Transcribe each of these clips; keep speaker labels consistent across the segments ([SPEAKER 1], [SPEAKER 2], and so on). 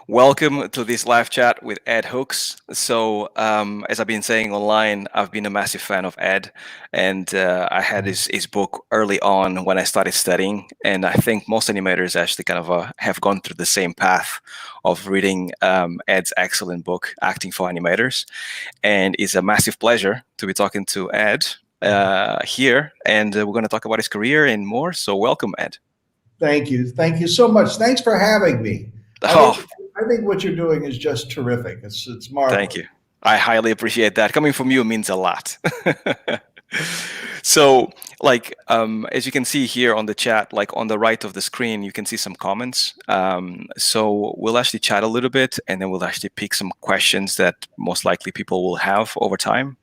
[SPEAKER 1] Welcome to this live chat with Ed Hooks. So, as I've been saying online, I've been a massive fan of Ed, and I had his book early on when I started studying. And I think most animators actually kind of have gone through the same path of reading Ed's excellent book, Acting for Animators. And it's a massive pleasure to be talking to Ed here, and we're going to talk about his career and more. So, welcome, Ed.
[SPEAKER 2] Thank you. Thank you so much. Thanks for having me.
[SPEAKER 1] Oh,
[SPEAKER 2] I think what you're doing is just terrific. It's marvelous.
[SPEAKER 1] thank you. I highly appreciate that. Coming from you means a lot. So, as you can see here on the chat, like on the right of the screen, you can see some comments. So we'll actually chat a little bit, and then we'll actually pick some questions that most likely people will have over time.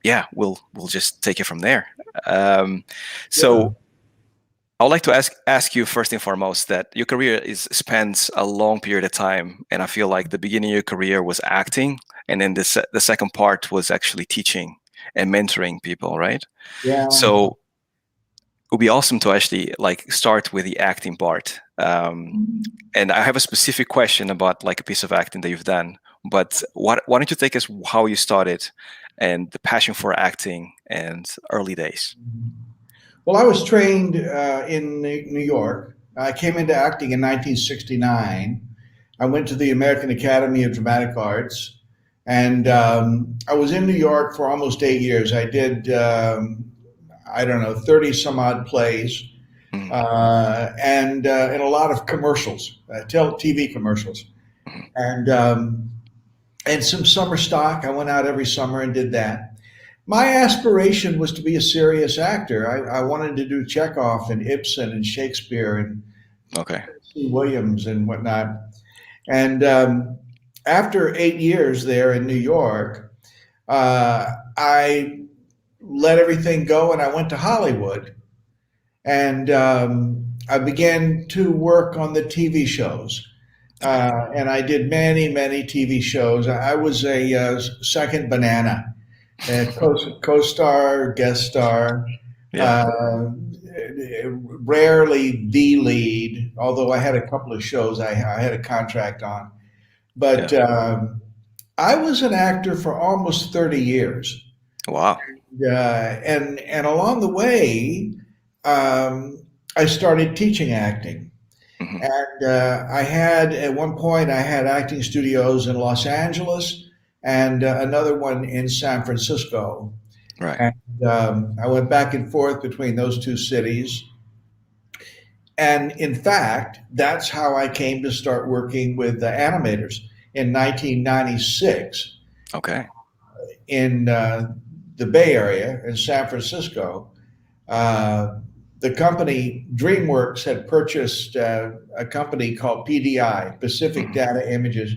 [SPEAKER 1] Yeah, we'll just take it from there. So I would like to ask you first and foremost that your career spans a long period of time, and I feel like the beginning of your career was acting, and then the second part was actually teaching and mentoring people, right?
[SPEAKER 2] Yeah.
[SPEAKER 1] So it would be awesome to actually start with the acting part. And I have a specific question about like a piece of acting that you've done. But why don't you take us how you started and the passion for acting and early days?
[SPEAKER 2] Well, I was trained in New York. I came into acting in 1969. I went to the American Academy of Dramatic Arts, and I was in New York for almost 8 years. I did, I don't know, 30 some odd plays, and a lot of commercials, TV commercials, and some summer stock. I went out every summer and did that. My aspiration was to be a serious actor. I wanted to do Chekhov and Ibsen and Shakespeare and Williams and whatnot. And after 8 years there in New York, I let everything go and I went to Hollywood. And I began to work on the TV shows. And I did many, many TV shows. I was a second banana. Co-star, guest star, rarely the lead, although I had a couple of shows I had a contract on. But I was an actor for almost 30 years.
[SPEAKER 1] Wow.
[SPEAKER 2] And along the way, I started teaching acting. And at one point, I had acting studios in Los Angeles and another one in San Francisco.
[SPEAKER 1] Right.
[SPEAKER 2] And I went back and forth between those two cities. And in fact, that's how I came to start working with the Animators in 1996.
[SPEAKER 1] Okay.
[SPEAKER 2] In the Bay Area in San Francisco. The company DreamWorks had purchased a company called PDI, Pacific Data Images,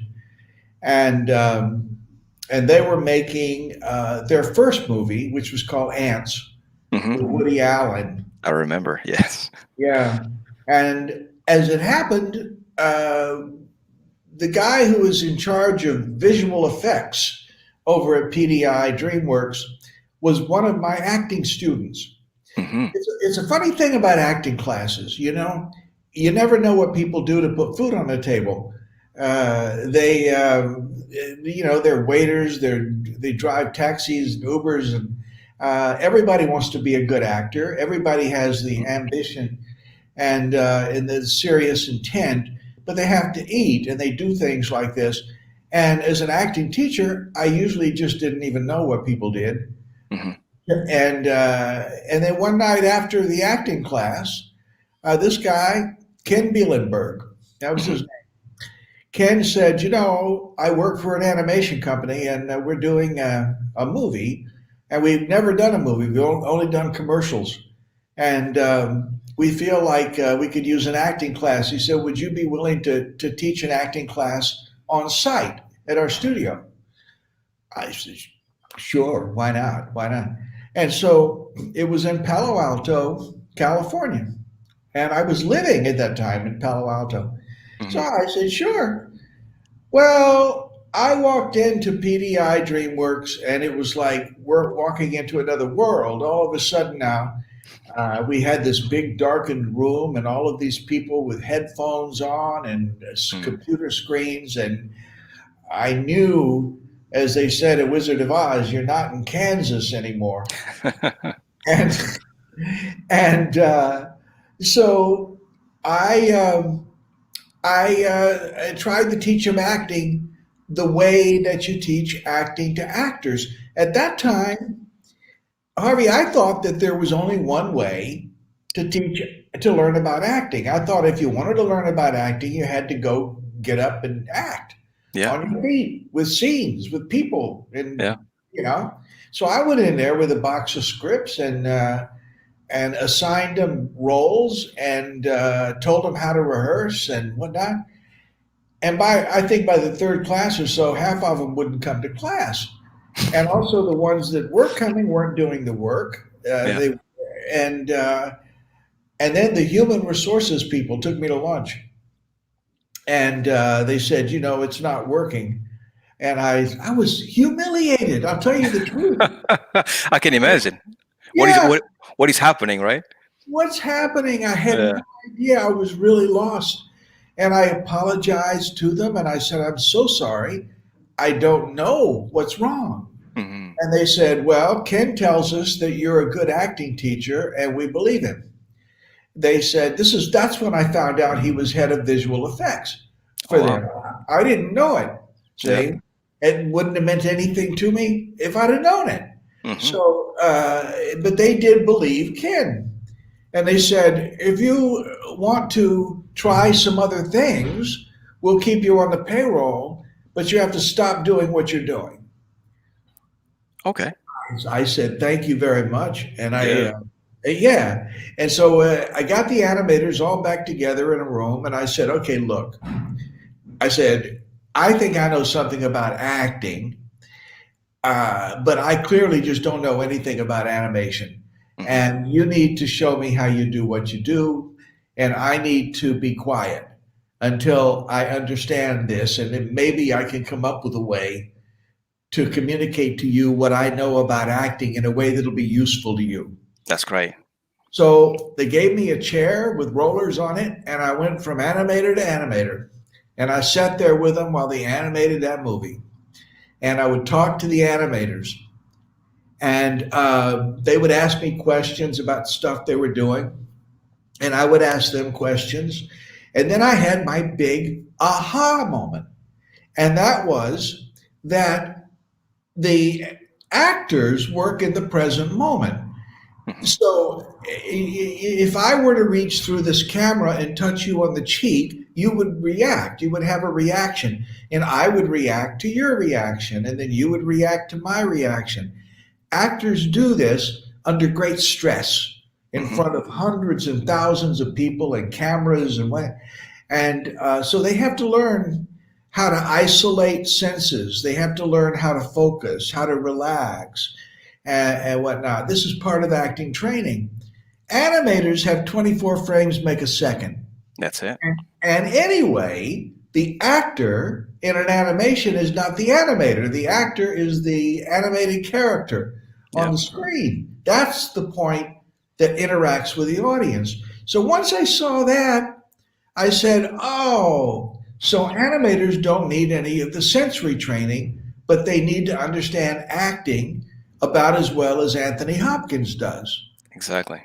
[SPEAKER 2] and they were making their first movie, which was called Ants, with Woody Allen.
[SPEAKER 1] I remember, yes.
[SPEAKER 2] Yeah. And as it happened, the guy who was in charge of visual effects over at PDI DreamWorks was one of my acting students. It's a funny thing about acting classes, you know. You never know what people do to put food on the table. They're waiters, they drive taxis and Ubers, and everybody wants to be a good actor. Everybody has the ambition and the serious intent, but they have to eat, and they do things like this. And as an acting teacher, I usually just didn't even know what people did. And then one night after the acting class, this guy, Ken Bielenberg, that was his name. Ken said, I work for an animation company and we're doing a movie, and we've never done a movie. We've only done commercials. And we feel like we could use an acting class. He said, would you be willing to teach an acting class on site at our studio? I said, sure, why not? Why not? And so it was in Palo Alto, California. And I was living at that time in Palo Alto. So I said, sure. Well, I walked into PDI DreamWorks, and it was like we're walking into another world. All of a sudden now, We had this big darkened room and all of these people with headphones on and
[SPEAKER 1] Mm.
[SPEAKER 2] computer screens. And I knew, as they said at Wizard of Oz, you're not in Kansas anymore. And and so I I tried to teach him acting the way that you teach acting to actors. At that time, Harvey, I thought that there was only one way to teach to learn about acting. I thought if you wanted to learn about acting, you had to go get up and act
[SPEAKER 1] Yeah.
[SPEAKER 2] on your feet with scenes, with people, and
[SPEAKER 1] Yeah.
[SPEAKER 2] you know. So I went in there with a box of scripts and assigned them roles and told them how to rehearse and whatnot. And I think by the third class or so, half of them wouldn't come to class, and also the ones that were coming weren't doing the work.
[SPEAKER 1] Yeah.
[SPEAKER 2] They and uh, and then the human resources people took me to lunch, and they said, it's not working, and I was humiliated. I'll tell you the truth.
[SPEAKER 1] I can imagine what is
[SPEAKER 2] Yeah,
[SPEAKER 1] what is happening, right?
[SPEAKER 2] what's happening? I had
[SPEAKER 1] Yeah.
[SPEAKER 2] no idea. I was really lost. And I apologized to them and I said, I'm so sorry. I don't know what's wrong.
[SPEAKER 1] Hmm.
[SPEAKER 2] And they said, well, Ken tells us that you're a good acting teacher and we believe him. They said, that's when I found out he was head of visual effects
[SPEAKER 1] Oh,
[SPEAKER 2] for
[SPEAKER 1] wow.
[SPEAKER 2] them. I didn't know it.
[SPEAKER 1] Yeah.
[SPEAKER 2] See, it wouldn't have meant anything to me if I'd have known it.
[SPEAKER 1] Hmm.
[SPEAKER 2] So, but they did believe Ken. And they said, if you want to try some other things, we'll keep you on the payroll, but you have to stop doing what you're doing.
[SPEAKER 1] Okay.
[SPEAKER 2] I said, thank you very much. And
[SPEAKER 1] Yeah.
[SPEAKER 2] yeah. And so I got the animators all back together in a room and I said, okay, look, I said, I think I know something about acting, but I clearly just don't know anything about animation.
[SPEAKER 1] Hmm.
[SPEAKER 2] And you need to show me how you do what you do. And I need to be quiet until I understand this. And then maybe I can come up with a way to communicate to you what I know about acting in a way that'll be useful to you.
[SPEAKER 1] That's great.
[SPEAKER 2] So they gave me a chair with rollers on it, and I went from animator to animator. And I sat there with them while they animated that movie. And I would talk to the animators, and they would ask me questions about stuff they were doing, and I would ask them questions. And then I had my big aha moment, and that was that the actors work in the present moment.
[SPEAKER 1] Hmm.
[SPEAKER 2] So if I were to reach through this camera and touch you on the cheek, you would react. You would have a reaction. And I would react to your reaction. And then you would react to my reaction. Actors do this under great stress in
[SPEAKER 1] Hmm.
[SPEAKER 2] front of hundreds and thousands of people and cameras and what. And so they have to learn how to isolate senses. They have to learn how to focus, how to relax, and whatnot. This is part of acting training. Animators have 24 frames make a second.
[SPEAKER 1] That's it.
[SPEAKER 2] And anyway, the actor in an animation is not the animator. The actor is the animated character on
[SPEAKER 1] Yeah.
[SPEAKER 2] the screen. That's the point that interacts with the audience. So once I saw that, I said, oh, so animators don't need any of the sensory training, but they need to understand acting about as well as Anthony Hopkins does.
[SPEAKER 1] Exactly.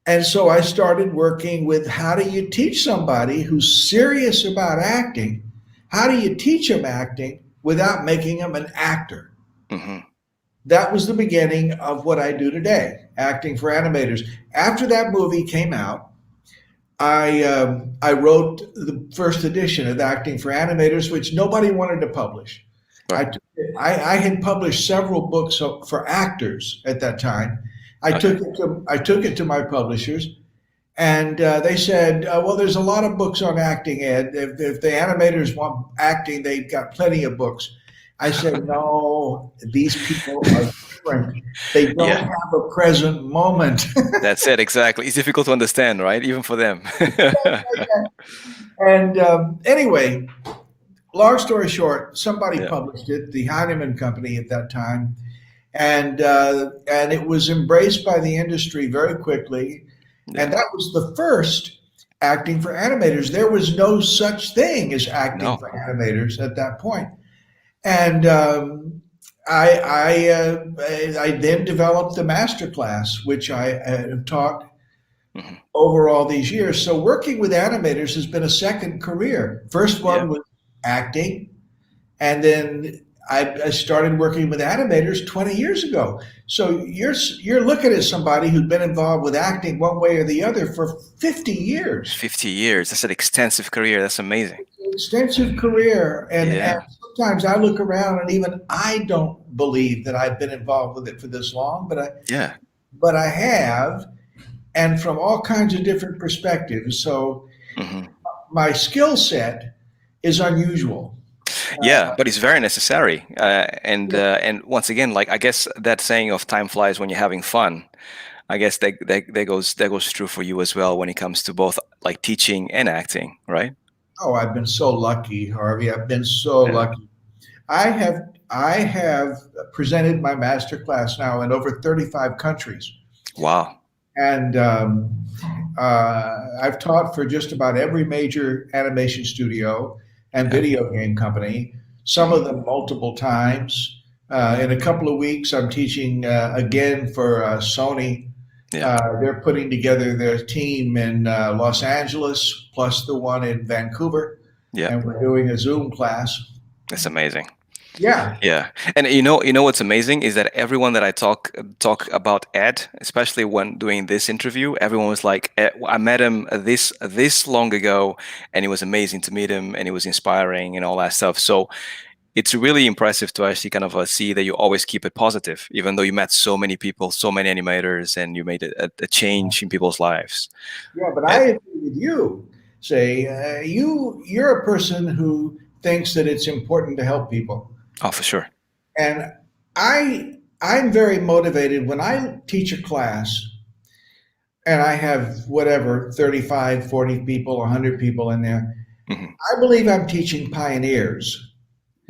[SPEAKER 2] And so I started working with how do you teach somebody who's serious about acting? How do you teach them acting without making them an actor?
[SPEAKER 1] Hmm.
[SPEAKER 2] That was the beginning of what I do today, acting for animators. After that movie came out, I wrote the first edition of Acting for Animators, which nobody wanted to publish.
[SPEAKER 1] Right.
[SPEAKER 2] I had published several books for actors at that time.
[SPEAKER 1] Okay.
[SPEAKER 2] I took it to my publishers, and they said, "Well, there's a lot of books on acting, Ed. If the animators want acting, they've got plenty of books." I said, "No, these people are different. They don't
[SPEAKER 1] Yeah.
[SPEAKER 2] have a present moment."
[SPEAKER 1] That's it. Exactly. It's difficult to understand, right? Even for them.
[SPEAKER 2] And anyway, long story short, somebody
[SPEAKER 1] Yeah.
[SPEAKER 2] published it, the Heinemann Company at that time, and it was embraced by the industry very quickly. And
[SPEAKER 1] Yeah.
[SPEAKER 2] that was the first acting for animators. There was no such thing as acting
[SPEAKER 1] No.
[SPEAKER 2] for animators at that point. And I then developed the master class, which I have taught
[SPEAKER 1] Hmm.
[SPEAKER 2] over all these years. So working with animators has been a second career. First
[SPEAKER 1] Yeah.
[SPEAKER 2] one was acting, and then I started working with animators 20 years ago. So you're looking at somebody who's been involved with acting one way or the other for 50 years.
[SPEAKER 1] 50 years. That's an extensive career. That's amazing.
[SPEAKER 2] Extensive career, and
[SPEAKER 1] Yeah.
[SPEAKER 2] sometimes I look around and even I don't believe that I've been involved with it for this long,
[SPEAKER 1] Yeah.
[SPEAKER 2] but I have, and from all kinds of different perspectives. So
[SPEAKER 1] Hmm.
[SPEAKER 2] my skill set is unusual.
[SPEAKER 1] Yeah, but it's very necessary.
[SPEAKER 2] Yeah.
[SPEAKER 1] And once again, like I guess that saying of time flies when you're having fun. I guess that goes true for you as well when it comes to both like teaching and acting, right?
[SPEAKER 2] Oh, I've been so lucky, Harvey. I've been so
[SPEAKER 1] Yeah.
[SPEAKER 2] lucky. I have presented my master class now in over 35 countries,
[SPEAKER 1] Wow.
[SPEAKER 2] and I've taught for just about every major animation studio and
[SPEAKER 1] Yeah.
[SPEAKER 2] video game company, some
[SPEAKER 1] Hmm.
[SPEAKER 2] of them multiple times. In a couple of weeks, I'm teaching again for Sony.
[SPEAKER 1] Yeah.
[SPEAKER 2] They're putting together their team in Los Angeles, plus the one in Vancouver,
[SPEAKER 1] Yeah.
[SPEAKER 2] and we're doing a Zoom class.
[SPEAKER 1] That's amazing.
[SPEAKER 2] Yeah.
[SPEAKER 1] Yeah, and you know what's amazing is that everyone that I talk about Ed, especially when doing this interview, everyone was like, I met him this long ago, and it was amazing to meet him, and it was inspiring and all that stuff. So it's really impressive to actually kind of see that you always keep it positive, even though you met so many people, so many animators, and you made a change in people's lives.
[SPEAKER 2] Yeah, but
[SPEAKER 1] Uh,
[SPEAKER 2] I agree with you. Say, you're a person who thinks that it's important to help people,
[SPEAKER 1] oh, for sure.
[SPEAKER 2] and I'm very motivated when I teach a class and I have whatever 35, 40 people, 100 people in there.
[SPEAKER 1] Hmm.
[SPEAKER 2] I believe I'm teaching pioneers.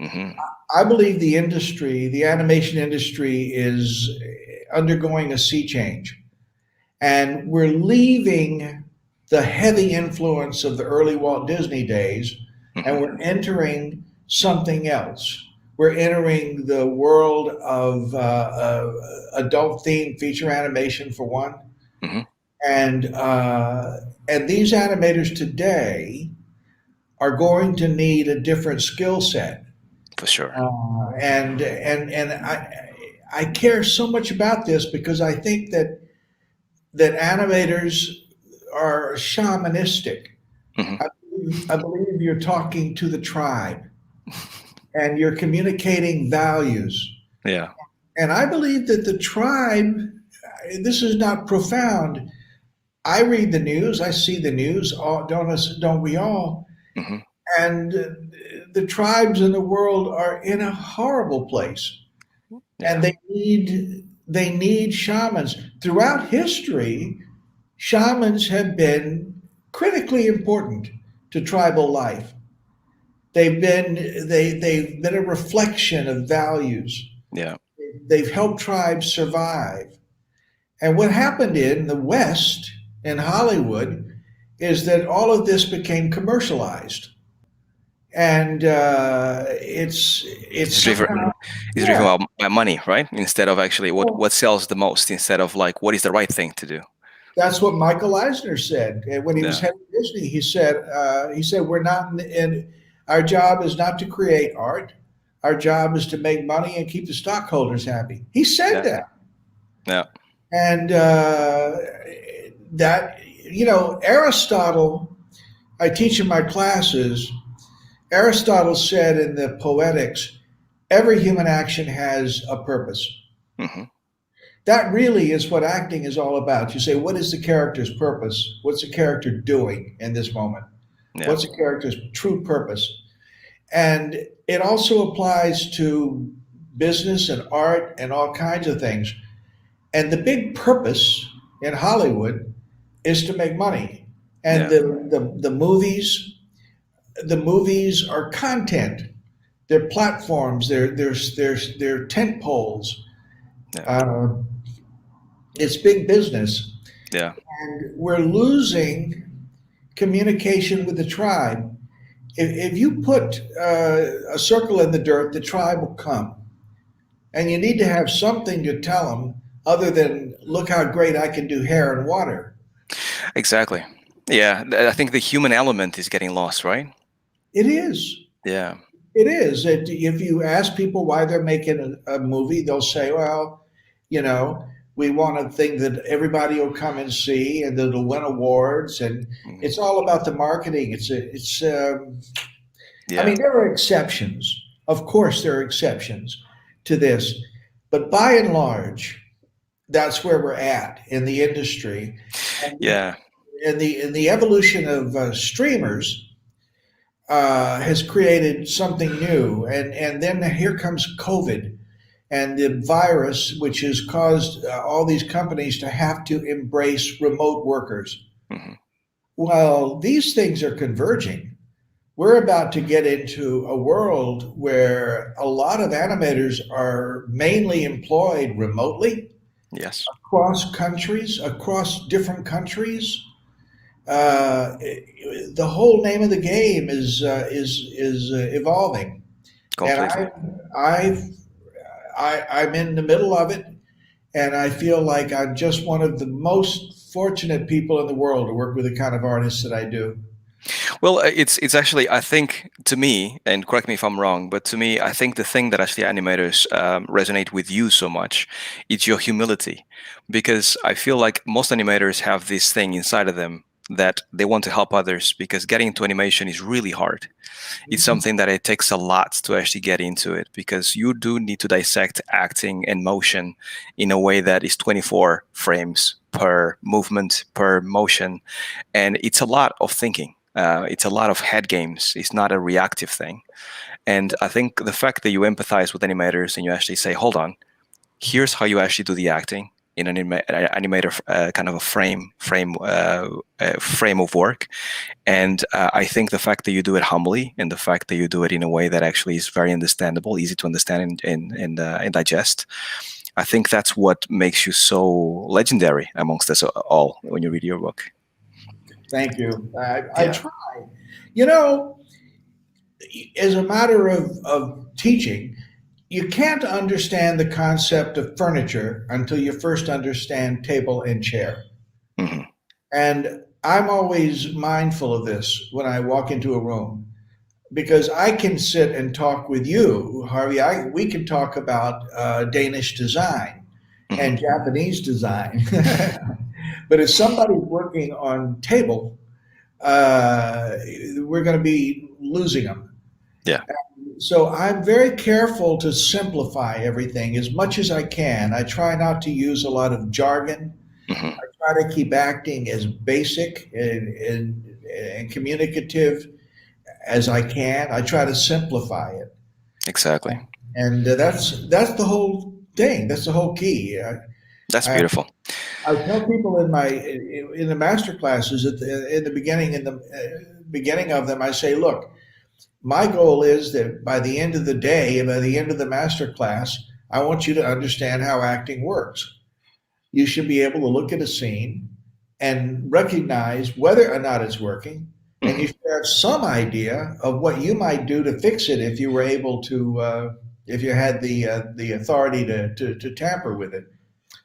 [SPEAKER 1] Hmm.
[SPEAKER 2] I believe the industry, the animation industry, is undergoing a sea change. And we're leaving the heavy influence of the early Walt Disney days and
[SPEAKER 1] Hmm.
[SPEAKER 2] we're entering something else. We're entering the world of adult themed feature animation, for one.
[SPEAKER 1] Hmm.
[SPEAKER 2] And, uh, and these animators today are going to need a different skill set.
[SPEAKER 1] For sure.
[SPEAKER 2] And I care so much about this because I think that animators are shamanistic.
[SPEAKER 1] Hmm.
[SPEAKER 2] I believe you're talking to the tribe and you're communicating values.
[SPEAKER 1] Yeah.
[SPEAKER 2] And I believe that the tribe, this is not profound. I read the news, I see the news, don't we all?
[SPEAKER 1] Hmm.
[SPEAKER 2] And the tribes in the world are in a horrible place. And
[SPEAKER 1] Yeah.
[SPEAKER 2] they need shamans. Throughout history, shamans have been critically important to tribal life. They've been a reflection of values.
[SPEAKER 1] Yeah.
[SPEAKER 2] They've helped tribes survive. And what happened in the West, in Hollywood, is that all of this became commercialized, and it's
[SPEAKER 1] It's
[SPEAKER 2] somehow,
[SPEAKER 1] driven it's driven
[SPEAKER 2] yeah.
[SPEAKER 1] by money, right? Instead of actually what sells the most, instead of like what is the right thing to do.
[SPEAKER 2] That's what Michael Eisner said when he was
[SPEAKER 1] Yeah.
[SPEAKER 2] head of Disney. He said we're not in our job is not to create art. Our job is to make money and keep the stockholders happy. He said
[SPEAKER 1] Yeah.
[SPEAKER 2] that,
[SPEAKER 1] Yeah.
[SPEAKER 2] and that Aristotle. I teach in my classes. Aristotle said in the Poetics, every human action has a purpose.
[SPEAKER 1] Hmm.
[SPEAKER 2] That really is what acting is all about. You say, what is the character's purpose? What's the character doing in this moment?
[SPEAKER 1] Yeah.
[SPEAKER 2] What's the character's true purpose? And it also applies to business and art and all kinds of things. And the big purpose in Hollywood is to make money. And
[SPEAKER 1] Yeah.
[SPEAKER 2] the movies are content. They're platforms. They're tent poles.
[SPEAKER 1] Yeah.
[SPEAKER 2] Uh, it's big business.
[SPEAKER 1] Yeah.
[SPEAKER 2] And we're losing communication with the tribe. If you put a circle in the dirt, the tribe will come. And you need to have something to tell them other than, look how great I can do hair and water.
[SPEAKER 1] Exactly. Yeah. I think the human element is getting lost, right?
[SPEAKER 2] It is.
[SPEAKER 1] Yeah.
[SPEAKER 2] It is. If you ask people why they're making a movie, they'll say, well, you know, we want a thing that everybody will come and see and that'll win awards. And
[SPEAKER 1] Mhm.
[SPEAKER 2] it's all about the marketing. I
[SPEAKER 1] Yeah.
[SPEAKER 2] mean, there are exceptions. Of course, there are exceptions to this. But by and large, that's where we're at in the industry. And
[SPEAKER 1] Yeah.
[SPEAKER 2] in the evolution of streamers, has created something new. And then here comes COVID and the virus, which has caused all these companies to have to embrace remote workers.
[SPEAKER 1] Hmm.
[SPEAKER 2] Well, these things are converging. We're about to get into a world where a lot of animators are mainly employed remotely
[SPEAKER 1] Yes.
[SPEAKER 2] across different countries. Uh, the whole name of the game is evolving, and
[SPEAKER 1] Completely.
[SPEAKER 2] I'm in the middle of it, and I feel like I'm just one of the most fortunate people in the world to work with the kind of artists that I do.
[SPEAKER 1] Well, it's actually, I think, to me, and correct me if I'm wrong, but to me, I think the thing that actually animators resonate with you so much, it's your humility, because I feel like most animators have this thing inside of them that they want to help others, because getting into animation is really hard. It's something that it takes a lot to actually get into it, because you do need to dissect acting and motion in a way that is 24 frames per movement per motion, and it's a lot of thinking. It's a lot of head games. It's not a reactive thing. And I think the fact that you empathize with animators and you actually say, hold on, here's how you actually do the acting in an animator kind of a frame of work. And I think the fact that you do it humbly and the fact that you do it in a way that actually is very understandable, easy to understand and digest, I think that's what makes you so legendary amongst us all when you read your book.
[SPEAKER 2] Thank you. I
[SPEAKER 1] Yeah.
[SPEAKER 2] try. You know, as a matter of teaching, you can't understand the concept of furniture until you first understand table and chair.
[SPEAKER 1] Hmm.
[SPEAKER 2] And I'm always mindful of this when I walk into a room because I can sit and talk with you, Harvey. We can talk about Danish design
[SPEAKER 1] Hmm.
[SPEAKER 2] and Japanese design. But if somebody's working on table, uh, we're going to be losing them.
[SPEAKER 1] Yeah.
[SPEAKER 2] So I'm very careful to simplify everything as much as I can. I try not to use a lot of jargon.
[SPEAKER 1] Hmm.
[SPEAKER 2] Try to keep acting as basic and communicative as I can. I try to simplify it,
[SPEAKER 1] Exactly.
[SPEAKER 2] and that's the whole thing. That's the whole key.
[SPEAKER 1] That's
[SPEAKER 2] I,
[SPEAKER 1] beautiful.
[SPEAKER 2] I tell people in the master classes in the beginning beginning of them, I say, look, my goal is that by the end of the day and by the end of the master class, I want you to understand how acting works. You should be able to look at a scene and recognize whether or not it's working, and you
[SPEAKER 1] Hmm.
[SPEAKER 2] should have some idea of what you might do to fix it if you were able to, if you had the authority to tamper with it.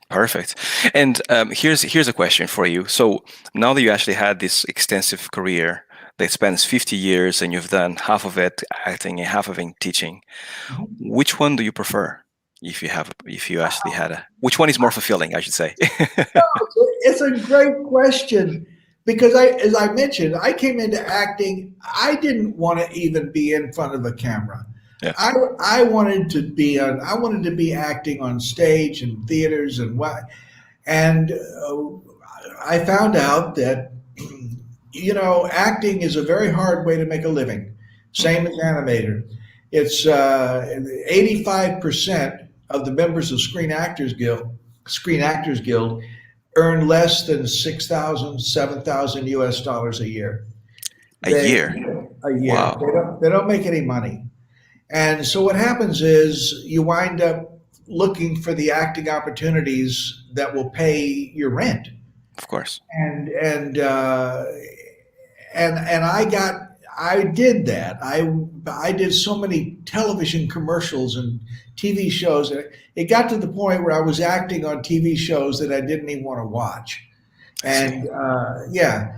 [SPEAKER 1] Perfect. And here's a question for you. So now that you actually had this extensive career that spans 50 years and you've done half of it acting and half of it teaching, which one do you prefer? If you actually had which one is more fulfilling, I should say.
[SPEAKER 2] It's a great question because as I mentioned, I came into acting. I didn't want to even be in front of a camera.
[SPEAKER 1] Yeah.
[SPEAKER 2] I wanted to be I wanted to be acting on stage and theaters and what. And I found out that acting is a very hard way to make a living.
[SPEAKER 1] Hmm.
[SPEAKER 2] Same as animator. It's 85% of the members of Screen Actors Guild earn less than 6,000, 7,000 US dollars a year.
[SPEAKER 1] A
[SPEAKER 2] They
[SPEAKER 1] year.
[SPEAKER 2] a year.
[SPEAKER 1] Wow.
[SPEAKER 2] They don't make any money. And so what happens is you wind up looking for the acting opportunities that will pay your rent.
[SPEAKER 1] Of course.
[SPEAKER 2] And and uh, and I did that. I did so many television commercials and TV shows. It got to the point where I was acting on TV shows that I didn't even want to watch.
[SPEAKER 1] I see.
[SPEAKER 2] And yeah,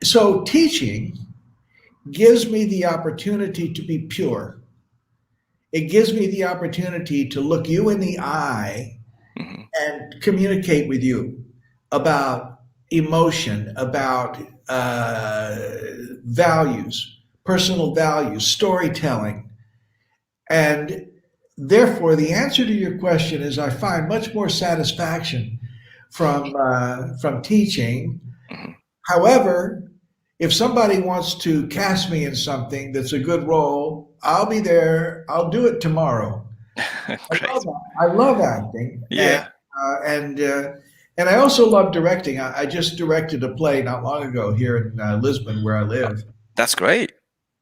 [SPEAKER 2] so teaching gives me the opportunity to be pure. It gives me the opportunity to look you in the eye
[SPEAKER 1] Hmm.
[SPEAKER 2] and communicate with you about emotion, about values, personal values, storytelling. And therefore, the answer to your question is I find much more satisfaction from teaching.
[SPEAKER 1] Hmm.
[SPEAKER 2] However, if somebody wants to cast me in something that's a good role, I'll be there. I'll do it tomorrow.
[SPEAKER 1] Great.
[SPEAKER 2] I love acting,
[SPEAKER 1] Yeah,
[SPEAKER 2] uh, and uh, and I also love directing. I just directed a play not long ago here in Lisbon, where I live.
[SPEAKER 1] that's great.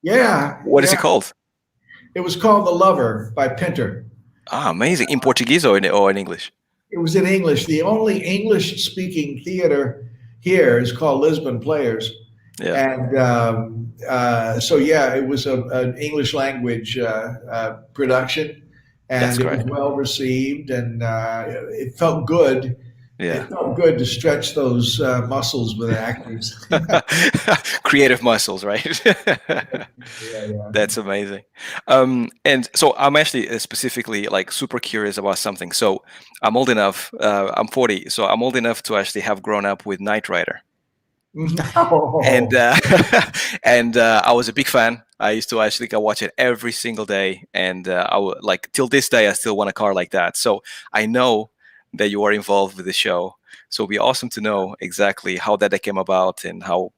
[SPEAKER 2] Yeah,
[SPEAKER 1] What is
[SPEAKER 2] yeah.
[SPEAKER 1] it called?
[SPEAKER 2] It was called The Lover by Pinter.
[SPEAKER 1] Ah, amazing. In Portuguese or in English?
[SPEAKER 2] It was in English. The only English-speaking theater here is called Lisbon Players,
[SPEAKER 1] Yeah,
[SPEAKER 2] and so yeah, it was an English language production,
[SPEAKER 1] that's
[SPEAKER 2] and it was
[SPEAKER 1] great.
[SPEAKER 2] well received, and it felt good.
[SPEAKER 1] Yeah.
[SPEAKER 2] It felt good to stretch those muscles with actors.
[SPEAKER 1] Creative muscles, right?
[SPEAKER 2] Yeah, yeah.
[SPEAKER 1] That's amazing. And so I'm actually specifically like super curious about something. So I'm old enough, I'm 40, so I'm old enough to actually have grown up with Knight Rider. And
[SPEAKER 2] No.
[SPEAKER 1] and I was a big fan. I used to actually go watch it every single day, and I would like till this day I still want a car like that. So I know that you are involved with the show. So it'd be awesome to know exactly how that came about and how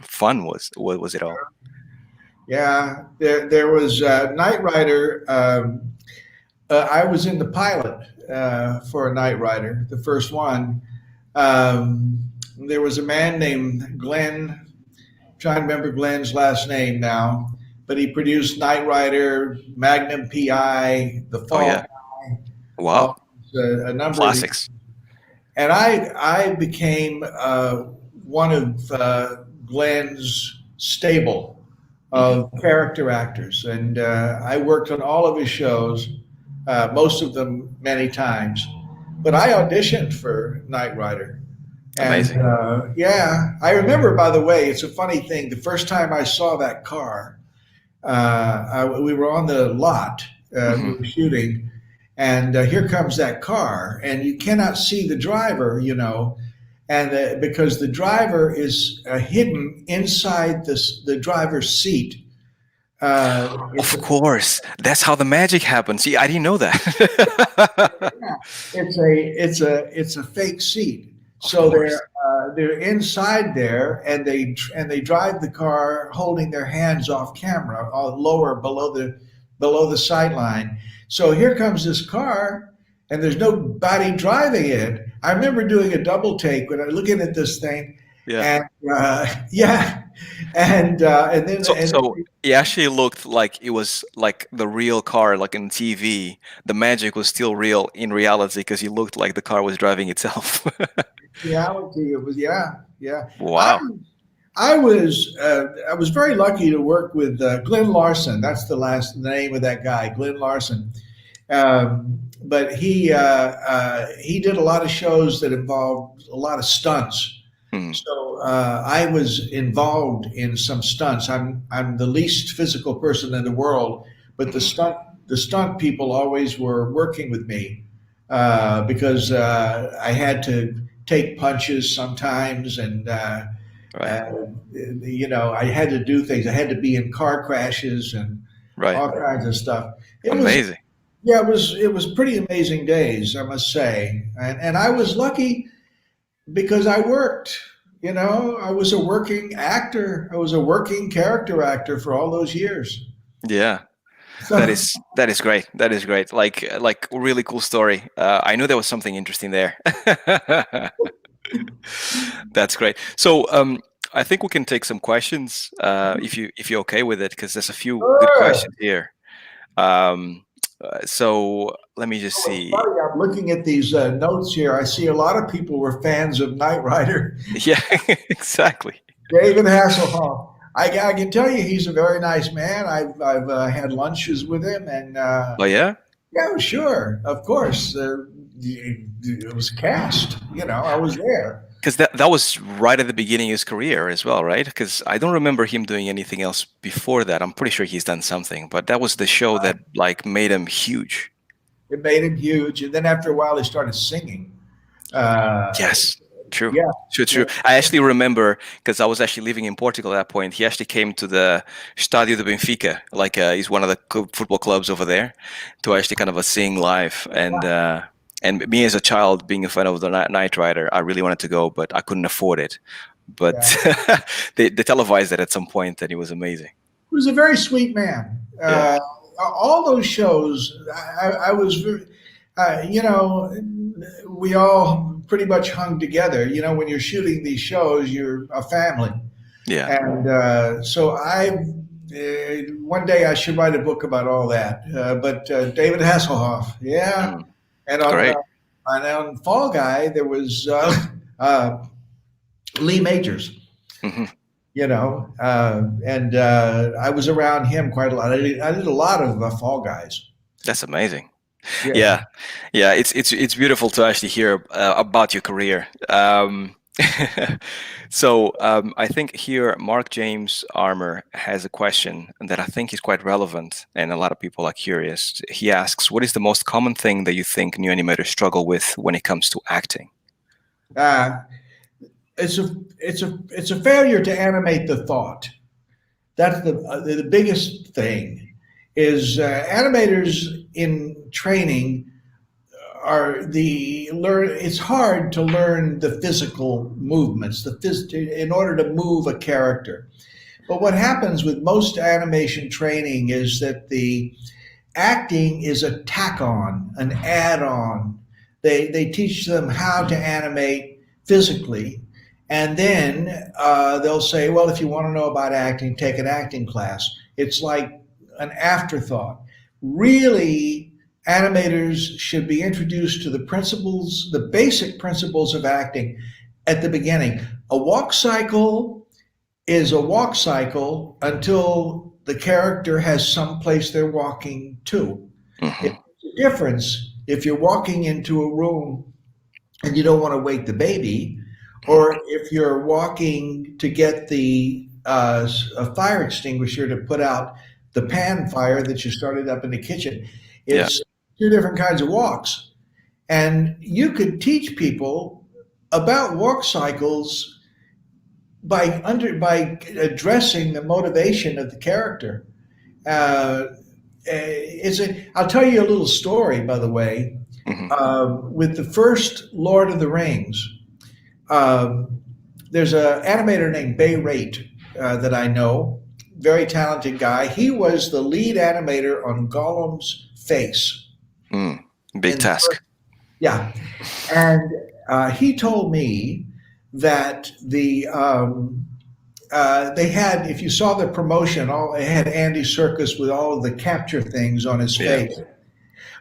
[SPEAKER 1] fun was it all?
[SPEAKER 2] Yeah, there was Knight Rider. I was in the pilot for a Knight Rider, the first one. Um, there was a man named Glenn. Trying to remember Glenn's last name now, but he produced Knight Rider, Magnum PI, The
[SPEAKER 1] Oh
[SPEAKER 2] Fall
[SPEAKER 1] yeah,
[SPEAKER 2] Guy,
[SPEAKER 1] wow,
[SPEAKER 2] a number of these.
[SPEAKER 1] classics.
[SPEAKER 2] And I became one of Glenn's stable
[SPEAKER 1] Hmm.
[SPEAKER 2] of character actors, and I worked on all of his shows, most of them many times. But I auditioned for Knight Rider, and
[SPEAKER 1] Amazing.
[SPEAKER 2] yeah, I remember. By the way, it's a funny thing. The first time I saw that car, we were on the lot, we
[SPEAKER 1] Hmm.
[SPEAKER 2] were shooting, and here comes that car, and you cannot see the driver, and because the driver is hidden inside the driver's seat. It's
[SPEAKER 1] Of
[SPEAKER 2] a
[SPEAKER 1] course, that's how the magic happens. See, I didn't know that.
[SPEAKER 2] it's a fake seat.
[SPEAKER 1] Of
[SPEAKER 2] So
[SPEAKER 1] course.
[SPEAKER 2] they're inside there, and they drive the car holding their hands off camera, lower below the sight line. So here comes this car, and there's nobody driving it. I remember doing a double take when I'm looking at this thing,
[SPEAKER 1] Yeah.
[SPEAKER 2] and yeah, and then
[SPEAKER 1] So it actually looked like it was like the real car, like in TV. The magic was still real in reality because it looked like the car was driving itself.
[SPEAKER 2] reality it was, yeah, yeah. I
[SPEAKER 1] Wow.
[SPEAKER 2] I was very lucky to work with Glenn Larson. That's the last name of that guy, Glenn Larson. But he did a lot of shows that involved a lot of stunts.
[SPEAKER 1] Hmm.
[SPEAKER 2] So I was involved in some stunts. I'm the least physical person in the world, but
[SPEAKER 1] Hmm.
[SPEAKER 2] the stunt people always were working with me because I had to take punches sometimes, and
[SPEAKER 1] Right.
[SPEAKER 2] uh, I had to do things. I had to be in car crashes and
[SPEAKER 1] Right.
[SPEAKER 2] all kinds of stuff. It was
[SPEAKER 1] Amazing.
[SPEAKER 2] yeah, it was pretty amazing days, I must say, and I was lucky because I worked. I was a working actor. I was a working character actor for all those years.
[SPEAKER 1] Yeah. That
[SPEAKER 2] So,
[SPEAKER 1] is that is great. That is great. Like really cool story. I knew there was something interesting there. That's great. So I think we can take some questions if you're okay with it, because there's a few good
[SPEAKER 2] sure.
[SPEAKER 1] questions here. Um, so let me just
[SPEAKER 2] Oh, it's
[SPEAKER 1] see.
[SPEAKER 2] funny. I'm looking at these notes here. I see a lot of people were fans of Knight Rider.
[SPEAKER 1] Yeah, exactly.
[SPEAKER 2] David Hasselhoff. I can tell you he's a very nice man. I've had lunches with him, and
[SPEAKER 1] Oh yeah,
[SPEAKER 2] yeah, sure, of course. It was cast. I was there.
[SPEAKER 1] because that was right at the beginning of his career as well, right? Because I don't remember him doing anything else before that. I'm pretty sure he's done something, but that was the show that like made him huge.
[SPEAKER 2] It made him huge, and then after a while, he started singing. Uh,
[SPEAKER 1] Yes, true.
[SPEAKER 2] yeah,
[SPEAKER 1] True,
[SPEAKER 2] yeah,
[SPEAKER 1] true. I actually remember because I was actually living in Portugal at that point. He actually came to the Estádio de Benfica, like he's one of the football clubs over there, to actually kind of sing live. And me as a child, being a fan of the Knight Rider, I really wanted to go, but I couldn't afford it. But
[SPEAKER 2] yeah.
[SPEAKER 1] they televised it at some point, and it was amazing.
[SPEAKER 2] He was a very sweet man.
[SPEAKER 1] Yeah,
[SPEAKER 2] All those shows, I was, we all pretty much hung together. When you're shooting these shows, you're a family.
[SPEAKER 1] yeah.
[SPEAKER 2] And one day I should write a book about all that. But David Hasselhoff, yeah.
[SPEAKER 1] Mm,
[SPEAKER 2] And on,
[SPEAKER 1] great.
[SPEAKER 2] Fall Guy, there was Lee Majors.
[SPEAKER 1] Hmm.
[SPEAKER 2] And I was around him quite a lot. I did a lot of Fall Guys.
[SPEAKER 1] That's amazing.
[SPEAKER 2] Yeah.
[SPEAKER 1] Yeah, yeah, it's beautiful to actually hear about your career. So I think here Mark James Armour has a question that I think is quite relevant, and a lot of people are curious. He asks, "What is the most common thing that you think new animators struggle with when it comes to acting?"
[SPEAKER 2] Uh, it's a failure to animate the thought. That's the biggest thing. Is animators in training are the learn. It's hard to learn the physical movements, in order to move a character. But what happens with most animation training is that the acting is a tack on, an add on. They teach them how to animate physically. And then they'll say, well, if you want to know about acting, take an acting class. It's like an afterthought. Really, animators should be introduced to the principles, the basic principles of acting at the beginning. A walk cycle is a walk cycle until the character has some place they're walking to. It's
[SPEAKER 1] Hmm.
[SPEAKER 2] a difference if you're walking into a room and you don't want to wake the baby, or if you're walking to get a fire extinguisher to put out the pan fire that you started up in the kitchen.
[SPEAKER 1] Yeah.
[SPEAKER 2] It's two different kinds of walks. And you could teach people about walk cycles by addressing the motivation of the character. Uh, I'll tell you a little story, by the way.
[SPEAKER 1] Hmm.
[SPEAKER 2] With the first Lord of the Rings, there's an animator named Bay Rate that I know, very talented guy. He was the lead animator on Gollum's face.
[SPEAKER 1] Mm. Big
[SPEAKER 2] In the
[SPEAKER 1] task.
[SPEAKER 2] first, yeah, and he told me that they had, if you saw the promotion, they had Andy Serkis with all of the capture things on his
[SPEAKER 1] Yeah.
[SPEAKER 2] face.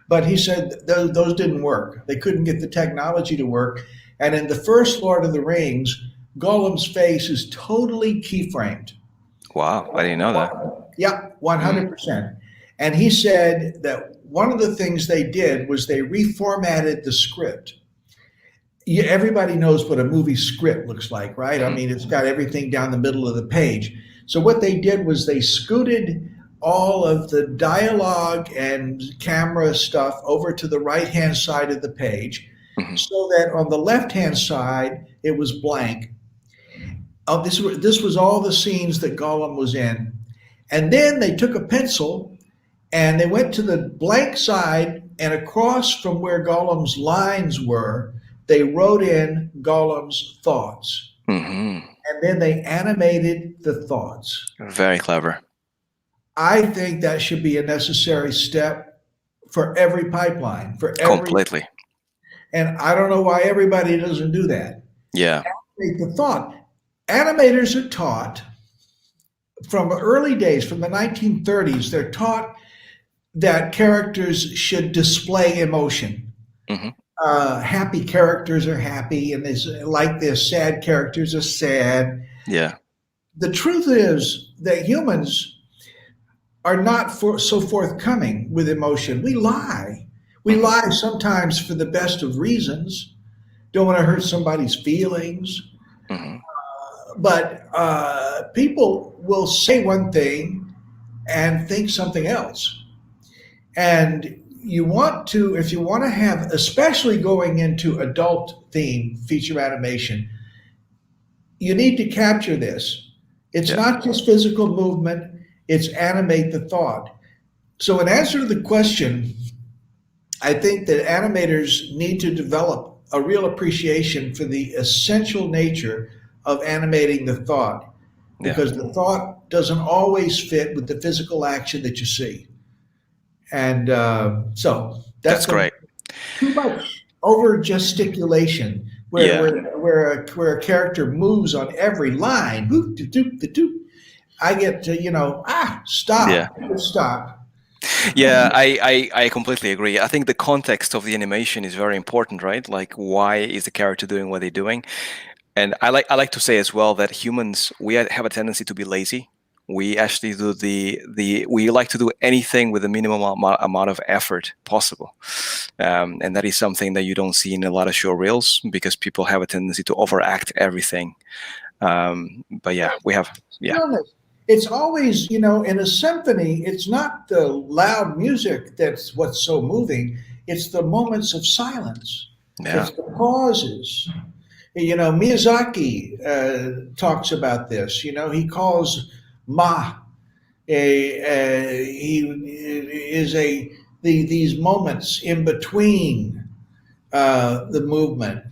[SPEAKER 2] But he said those didn't work. They couldn't get the technology to work. And in the first Lord of the Rings, Gollum's face is totally keyframed.
[SPEAKER 1] Wow, I didn't know that.
[SPEAKER 2] Yeah,
[SPEAKER 1] Mm.
[SPEAKER 2] 100%. And he said that one of the things they did was they reformatted the script. Everybody knows what a movie script looks like, right? I
[SPEAKER 1] Hmm.
[SPEAKER 2] mean, it's got everything down the middle of the page. So what they did was they scooted all of the dialogue and camera stuff over to the right hand side of the page,
[SPEAKER 1] Hmm.
[SPEAKER 2] so that on the left hand side it was blank. This was all the scenes that Gollum was in. And then they took a pencil and they went to the blank side, and across from where Gollum's lines were, they wrote in Gollum's thoughts.
[SPEAKER 1] Hmm.
[SPEAKER 2] And then they animated the thoughts.
[SPEAKER 1] Very clever.
[SPEAKER 2] I think that should be a necessary step for every pipeline, for every,
[SPEAKER 1] Completely.
[SPEAKER 2] and I don't know why everybody doesn't do that.
[SPEAKER 1] Yeah.
[SPEAKER 2] Animate the thought. Animators are taught from early days, from the 1930s, they're taught that characters should display emotion.
[SPEAKER 1] Hmm.
[SPEAKER 2] Happy characters are happy, and there's like this, sad characters are sad.
[SPEAKER 1] Yeah.
[SPEAKER 2] The truth is that humans are not so forthcoming with emotion. We lie. We
[SPEAKER 1] Hmm.
[SPEAKER 2] lie sometimes for the best of reasons. Don't want to hurt somebody's feelings.
[SPEAKER 1] Hmm.
[SPEAKER 2] But people will say one thing and think something else. And you want to, if you want to have, especially going into adult theme feature animation, you need to capture this. It's
[SPEAKER 1] Yeah.
[SPEAKER 2] not just physical movement, it's animate the thought. So, in answer to the question, I think that animators need to develop a real appreciation for the essential nature of animating the thought,
[SPEAKER 1] Yeah.
[SPEAKER 2] because the thought doesn't always fit with the physical action that you see. And so that's
[SPEAKER 1] That's
[SPEAKER 2] the
[SPEAKER 1] great.
[SPEAKER 2] too much over gesticulation, where
[SPEAKER 1] Yeah.
[SPEAKER 2] where a character moves on every line. Boop, doop, doop, doop, doop. I get to,
[SPEAKER 1] Yeah.
[SPEAKER 2] stop.
[SPEAKER 1] Yeah, I completely agree. I think the context of the animation is very important, right? Like, why is the character doing what they're doing? And I like to say as well that humans, we have a tendency to be lazy. We actually do we like to do anything with the minimum amount of effort possible, and that is something that you don't see in a lot of show reels because people have a tendency to overact everything. But yeah, we have, yeah,
[SPEAKER 2] Stillness. It's always, in a symphony, it's not the loud music that's what's so moving. It's the moments of silence.
[SPEAKER 1] yeah,
[SPEAKER 2] It's the pauses. Miyazaki talks about this. He calls Ma he is these moments in between the movement.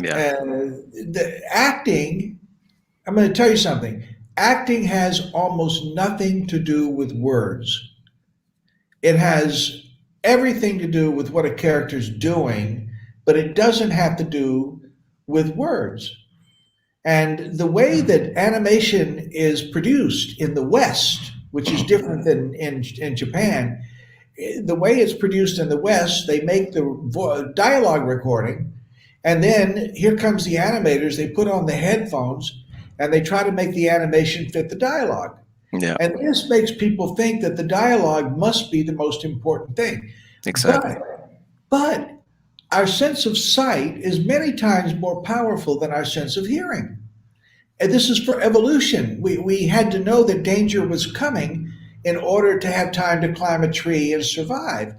[SPEAKER 1] yeah,
[SPEAKER 2] The acting. I'm going to tell you something. Acting has almost nothing to do with words. It has everything to do with what a character's doing, but it doesn't have to do with words. And the way that animation is produced in the West, which is
[SPEAKER 1] mhm,
[SPEAKER 2] different than in Japan, the way it's produced in the West, they make the dialogue recording, and then here comes the animators. They put on the headphones and they try to make the animation fit the dialogue.
[SPEAKER 1] yeah,
[SPEAKER 2] And this makes people think that the dialogue must be the most important thing.
[SPEAKER 1] exactly.
[SPEAKER 2] But our sense of sight is many times more powerful than our sense of hearing. And this is for evolution. We had to know that danger was coming in order to have time to climb a tree and survive.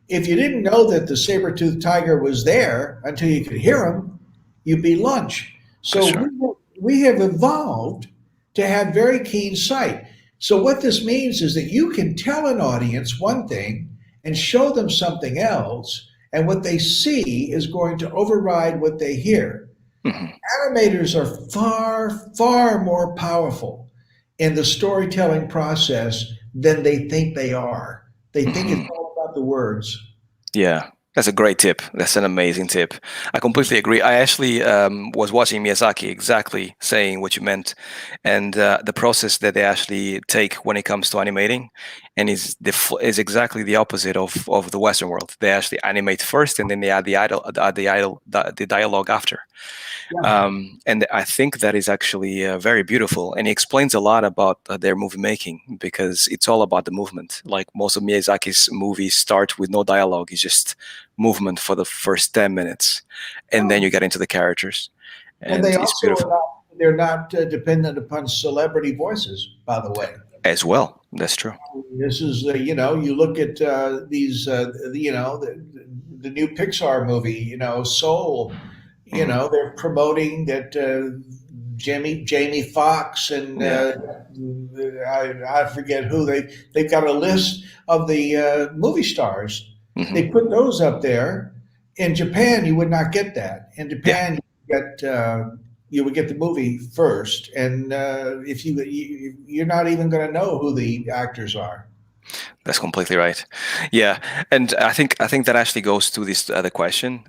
[SPEAKER 2] If you didn't know that the saber-toothed tiger was there until you could hear him, you'd be lunch.
[SPEAKER 1] For
[SPEAKER 2] So
[SPEAKER 1] sure.
[SPEAKER 2] we have evolved to have very keen sight. So what this means is that you can tell an audience one thing and show them something else, and what they see is going to override what they hear.
[SPEAKER 1] Hmm.
[SPEAKER 2] Animators are far, far more powerful in the storytelling process than they think they are. They think it's
[SPEAKER 1] Hmm.
[SPEAKER 2] all about the words.
[SPEAKER 1] Yeah, that's a great tip. That's an amazing tip. I completely agree. I actually was watching Miyazaki exactly saying what you meant, and the process that they actually take when it comes to animating, and is exactly the opposite of the Western world. They actually animate first, and then they add the dialogue after.
[SPEAKER 2] Yeah.
[SPEAKER 1] And I think that is actually very beautiful, and it explains a lot about their movie making because it's all about the movement. Like most of Miyazaki's movies start with no dialogue; it's just movement for the first 10 minutes, and then
[SPEAKER 2] Oh,
[SPEAKER 1] you get into the characters,
[SPEAKER 2] and
[SPEAKER 1] and
[SPEAKER 2] they
[SPEAKER 1] it's
[SPEAKER 2] also
[SPEAKER 1] beautiful
[SPEAKER 2] they're not dependent upon celebrity voices, by the way.
[SPEAKER 1] as well. That's true.
[SPEAKER 2] This is, you look at these, the new Pixar movie, Soul.
[SPEAKER 1] Hmm.
[SPEAKER 2] They're promoting that Jamie Foxx and
[SPEAKER 1] Yeah.
[SPEAKER 2] I forget who they've got a list of the movie stars. They
[SPEAKER 1] Hmm.
[SPEAKER 2] put those up there. In Japan, you would not get that. In
[SPEAKER 1] Yeah.
[SPEAKER 2] Japan, you would get the movie first, and if you're not even going to know who the actors are.
[SPEAKER 1] That's completely right. Yeah, and I think that actually goes to this other question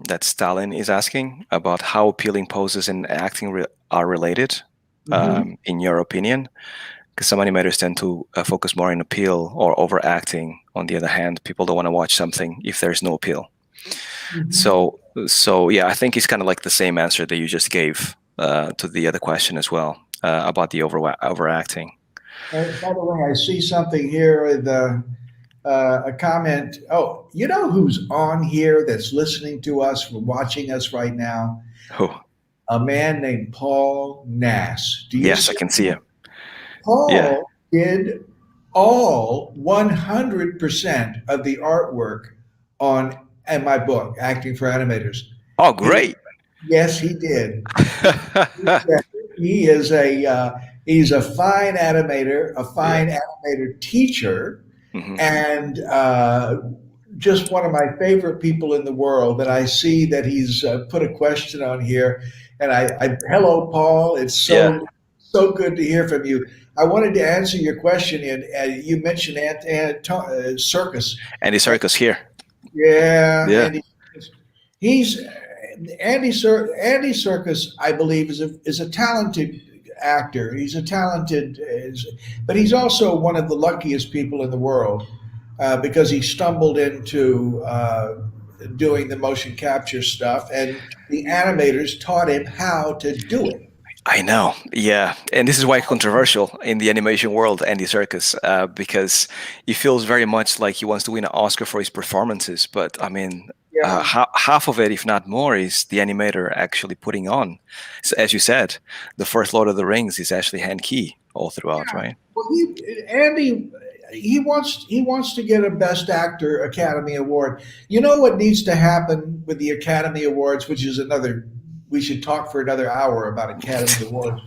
[SPEAKER 1] that Stalin is asking about how appealing poses and acting are related,
[SPEAKER 2] Hmm.
[SPEAKER 1] in your opinion. because some animators tend to focus more on appeal or overacting. On the other hand, people don't want to watch something if there's no appeal.
[SPEAKER 2] Mhm.
[SPEAKER 1] So yeah, I think it's kind of like the same answer that you just gave to the other question as well about the overacting.
[SPEAKER 2] By the way, I see something here. A comment. Oh, you know who's on here that's listening to us, watching us right now?
[SPEAKER 1] Oh,
[SPEAKER 2] A man named Paul Nash. Do you
[SPEAKER 1] yes, I
[SPEAKER 2] see?
[SPEAKER 1] can see it. Yeah.
[SPEAKER 2] Paul did all 100% of the artwork on in my book, Acting for Animators.
[SPEAKER 1] Oh,
[SPEAKER 2] He,
[SPEAKER 1] great.
[SPEAKER 2] yes, he did. Yeah, he is he's a fine animator, a
[SPEAKER 1] Yeah.
[SPEAKER 2] fine animator teacher,
[SPEAKER 1] Hmm.
[SPEAKER 2] and just one of my favorite people in the world. That I see that he's put a question on here, and hello, Paul. It's
[SPEAKER 1] Yeah.
[SPEAKER 2] so good to hear from you. I wanted to answer your question, and you mentioned Circus.
[SPEAKER 1] Andy Serkis here.
[SPEAKER 2] Yeah,
[SPEAKER 1] Yeah.
[SPEAKER 2] Andy. He's Andy Circus, I believe, is a talented actor. He's a talented, but he's also one of the luckiest people in the world because he stumbled into doing the motion capture stuff, and the animators taught him how to do it.
[SPEAKER 1] I know, yeah, and this is why controversial in the animation world, Andy Serkis, because he feels very much like he wants to win an Oscar for his performances. But I mean,
[SPEAKER 2] Yeah,
[SPEAKER 1] half of it, if not more, is the animator actually putting on. So as you said, the first Lord of the Rings is actually hand key all throughout, right?
[SPEAKER 2] well, Andy, he wants to get a Best Actor Academy Award. You know what needs to happen with the Academy Awards, which is another. We should talk for another hour about Academy Awards.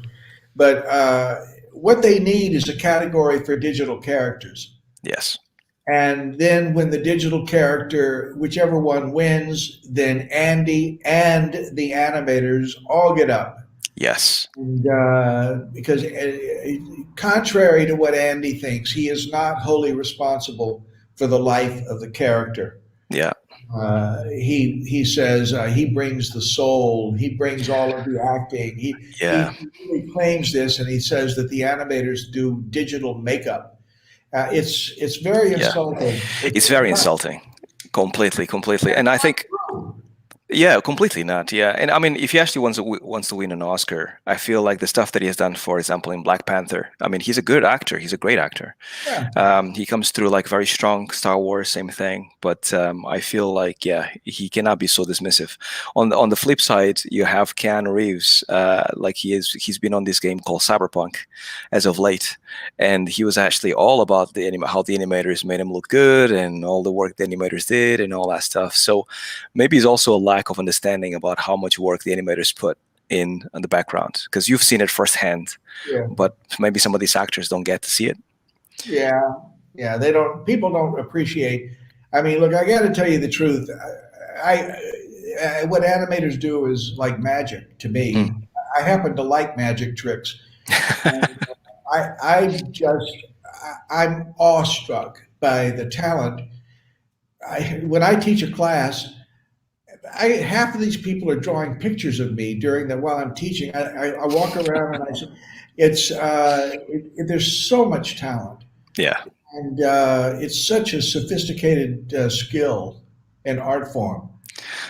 [SPEAKER 2] But what they need is a category for digital characters.
[SPEAKER 1] Yes,
[SPEAKER 2] And then when the digital character, whichever one wins, then Andy and the animators all get up.
[SPEAKER 1] yes,
[SPEAKER 2] And because contrary to what Andy thinks, he is not wholly responsible for the life of the character.
[SPEAKER 1] yeah,
[SPEAKER 2] He says he brings the soul. He brings all of the acting.
[SPEAKER 1] yeah,
[SPEAKER 2] He really claims this, and he says that the animators do digital makeup. It's very
[SPEAKER 1] yeah.
[SPEAKER 2] insulting.
[SPEAKER 1] It's
[SPEAKER 2] It's
[SPEAKER 1] very
[SPEAKER 2] not,
[SPEAKER 1] insulting, completely, completely.
[SPEAKER 2] it's
[SPEAKER 1] And I
[SPEAKER 2] not
[SPEAKER 1] think
[SPEAKER 2] true.
[SPEAKER 1] yeah, completely not. Yeah, and I mean, if he actually wants to win an Oscar, I feel like the stuff that he has done, for example, in Black Panther. I mean, he's a good actor. He's a great actor.
[SPEAKER 2] Yeah,
[SPEAKER 1] He comes through like very strong. Star Wars, same thing. But I feel like yeah, he cannot be so dismissive. On the flip side, you have Keanu Reeves. Like he's been on this game called Cyberpunk as of late, and he was actually all about how the animators made him look good and all the work the animators did and all that stuff. So maybe it's also a lack of understanding about how much work the animators put in the background because you've seen it firsthand,
[SPEAKER 2] yeah,
[SPEAKER 1] but maybe some of these actors don't get to see it.
[SPEAKER 2] yeah, yeah. They don't. People don't appreciate. I mean, look, I got to tell you the truth. What animators do is like magic to
[SPEAKER 1] Mm.
[SPEAKER 2] me. I happen to like magic tricks. And I just, I'm awestruck by the talent. When I teach a class, half of these people are drawing pictures of me during the while I'm teaching. I walk around and I say, there's so much talent,
[SPEAKER 1] Yeah,
[SPEAKER 2] and it's such a sophisticated skill and art form.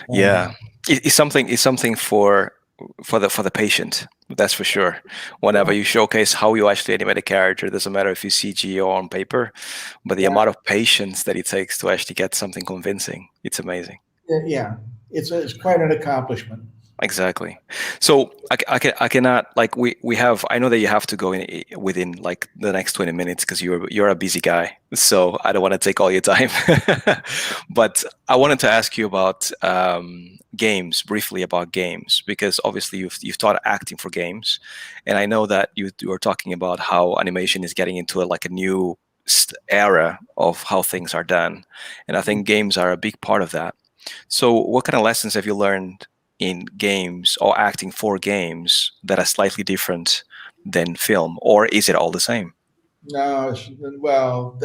[SPEAKER 1] yeah.
[SPEAKER 2] And
[SPEAKER 1] It's something for the patient. That's for sure. Whenever
[SPEAKER 2] yeah,
[SPEAKER 1] you showcase how you actually animate a character, it doesn't matter if you CG or on paper, but the
[SPEAKER 2] yeah,
[SPEAKER 1] amount of patience that it takes to actually get something convincing, it's amazing.
[SPEAKER 2] yeah. It's quite an accomplishment.
[SPEAKER 1] Exactly. So I cannot like we have I know that you have to go in within like the next 20 minutes because you're a busy guy. So I don't want to take all your time. But I wanted to ask you about games, briefly about games, because obviously you've taught acting for games, and I know that you were talking about how animation is getting into like a new era of how things are done, and I think games are a big part of that. So, what kind of lessons have you learned in games or acting for games that are slightly different than film, or is it all the same?
[SPEAKER 2] No, well,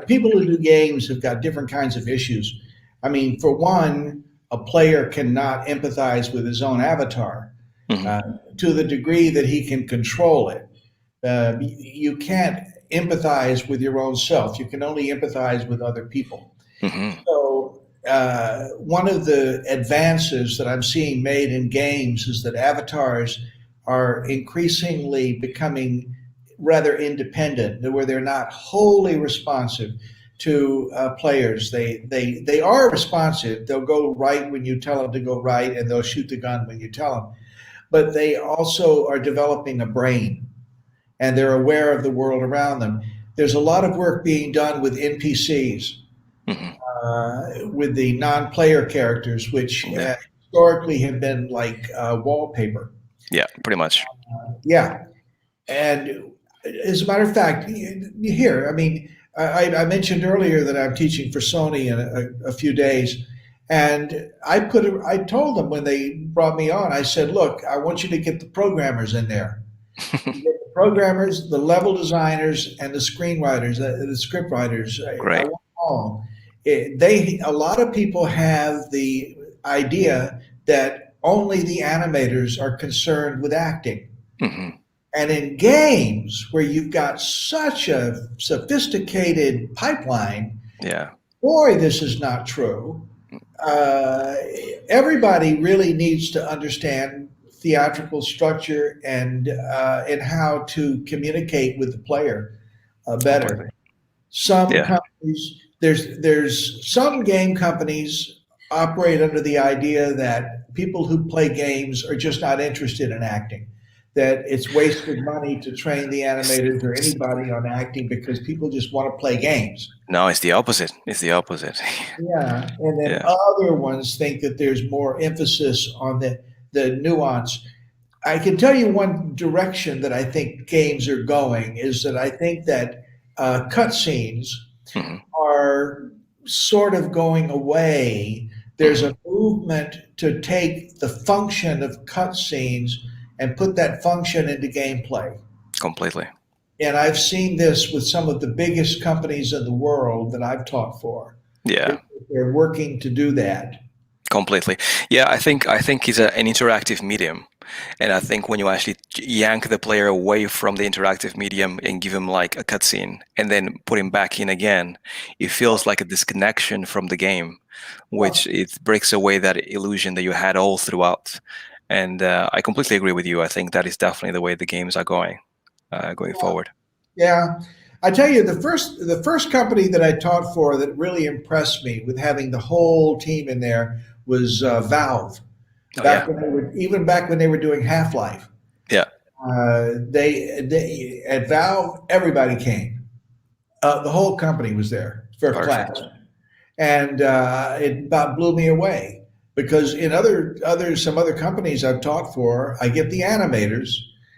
[SPEAKER 2] people who do games have got different kinds of issues. I mean, for one, a player cannot empathize with his own avatar
[SPEAKER 1] Hmm.
[SPEAKER 2] uh, to the degree that he can control it. You can't empathize with your own self. You can only empathize with other people.
[SPEAKER 1] Hmm.
[SPEAKER 2] So, one of the advances that I'm seeing made in games is that avatars are increasingly becoming rather independent, where they're not wholly responsive to players. They are responsive. They'll go right when you tell them to go right, and they'll shoot the gun when you tell them. But they also are developing a brain, and they're aware of the world around them. There's a lot of work being done with NPCs,
[SPEAKER 1] Hmm.
[SPEAKER 2] with the non-player characters, which
[SPEAKER 1] Yeah.
[SPEAKER 2] historically have been like wallpaper.
[SPEAKER 1] Yeah, pretty much.
[SPEAKER 2] Yeah, and as a matter of fact, here, I mean, I mentioned earlier that I'm teaching for Sony in a few days, and I told them when they brought me on, I said, look, I want you to get the programmers in there. The programmers, the level designers, and the screenwriters, the script writers. I
[SPEAKER 1] Great.
[SPEAKER 2] want all. A lot of people have the idea that only the animators are concerned with acting.
[SPEAKER 1] Hmm.
[SPEAKER 2] And in games where you've got such a sophisticated pipeline,
[SPEAKER 1] Yeah.
[SPEAKER 2] boy, this is not true. Uh, Everybody really needs to understand theatrical structure and how to communicate with the player
[SPEAKER 1] Completely.
[SPEAKER 2] better. Some
[SPEAKER 1] Yeah.
[SPEAKER 2] companies, there's some game companies operate under the idea that people who play games are just not interested in acting. That it's wasted money to train the
[SPEAKER 1] It's,
[SPEAKER 2] animators or
[SPEAKER 1] it's,
[SPEAKER 2] anybody on acting because people just want to play games.
[SPEAKER 1] no, it's the opposite. It's the opposite.
[SPEAKER 2] Yeah, and then
[SPEAKER 1] Yeah.
[SPEAKER 2] other ones think that there's more emphasis on the nuance. I can tell you one direction that I think games are going is that I think that cutscenes
[SPEAKER 1] Hmm.
[SPEAKER 2] are sort of going away. There's
[SPEAKER 1] Hmm.
[SPEAKER 2] a movement to take the function of cutscenes and put that function into gameplay.
[SPEAKER 1] Completely.
[SPEAKER 2] And I've seen this with some of the biggest companies in the world that I've taught for.
[SPEAKER 1] Yeah.
[SPEAKER 2] They're working to do that.
[SPEAKER 1] Completely. Yeah, I think it's an interactive medium. And I think when you actually yank the player away from the interactive medium and give him like a cutscene and then put him back in again, it feels like a disconnection from the game,
[SPEAKER 2] Yeah,
[SPEAKER 1] which it breaks away that illusion that you had all throughout. And I completely agree with you. I think that is definitely the way the games are going forward.
[SPEAKER 2] yeah. I tell you, the first company that I taught for that really impressed me with having the whole team in there was Valve.
[SPEAKER 1] Oh
[SPEAKER 2] Back
[SPEAKER 1] yeah,
[SPEAKER 2] when they were even back when they were doing Half Life,
[SPEAKER 1] yeah,
[SPEAKER 2] they at Valve everybody came. The whole company was there, first class,
[SPEAKER 1] perfect.
[SPEAKER 2] and it about blew me away because in other some other companies I've taught for, I get the animators.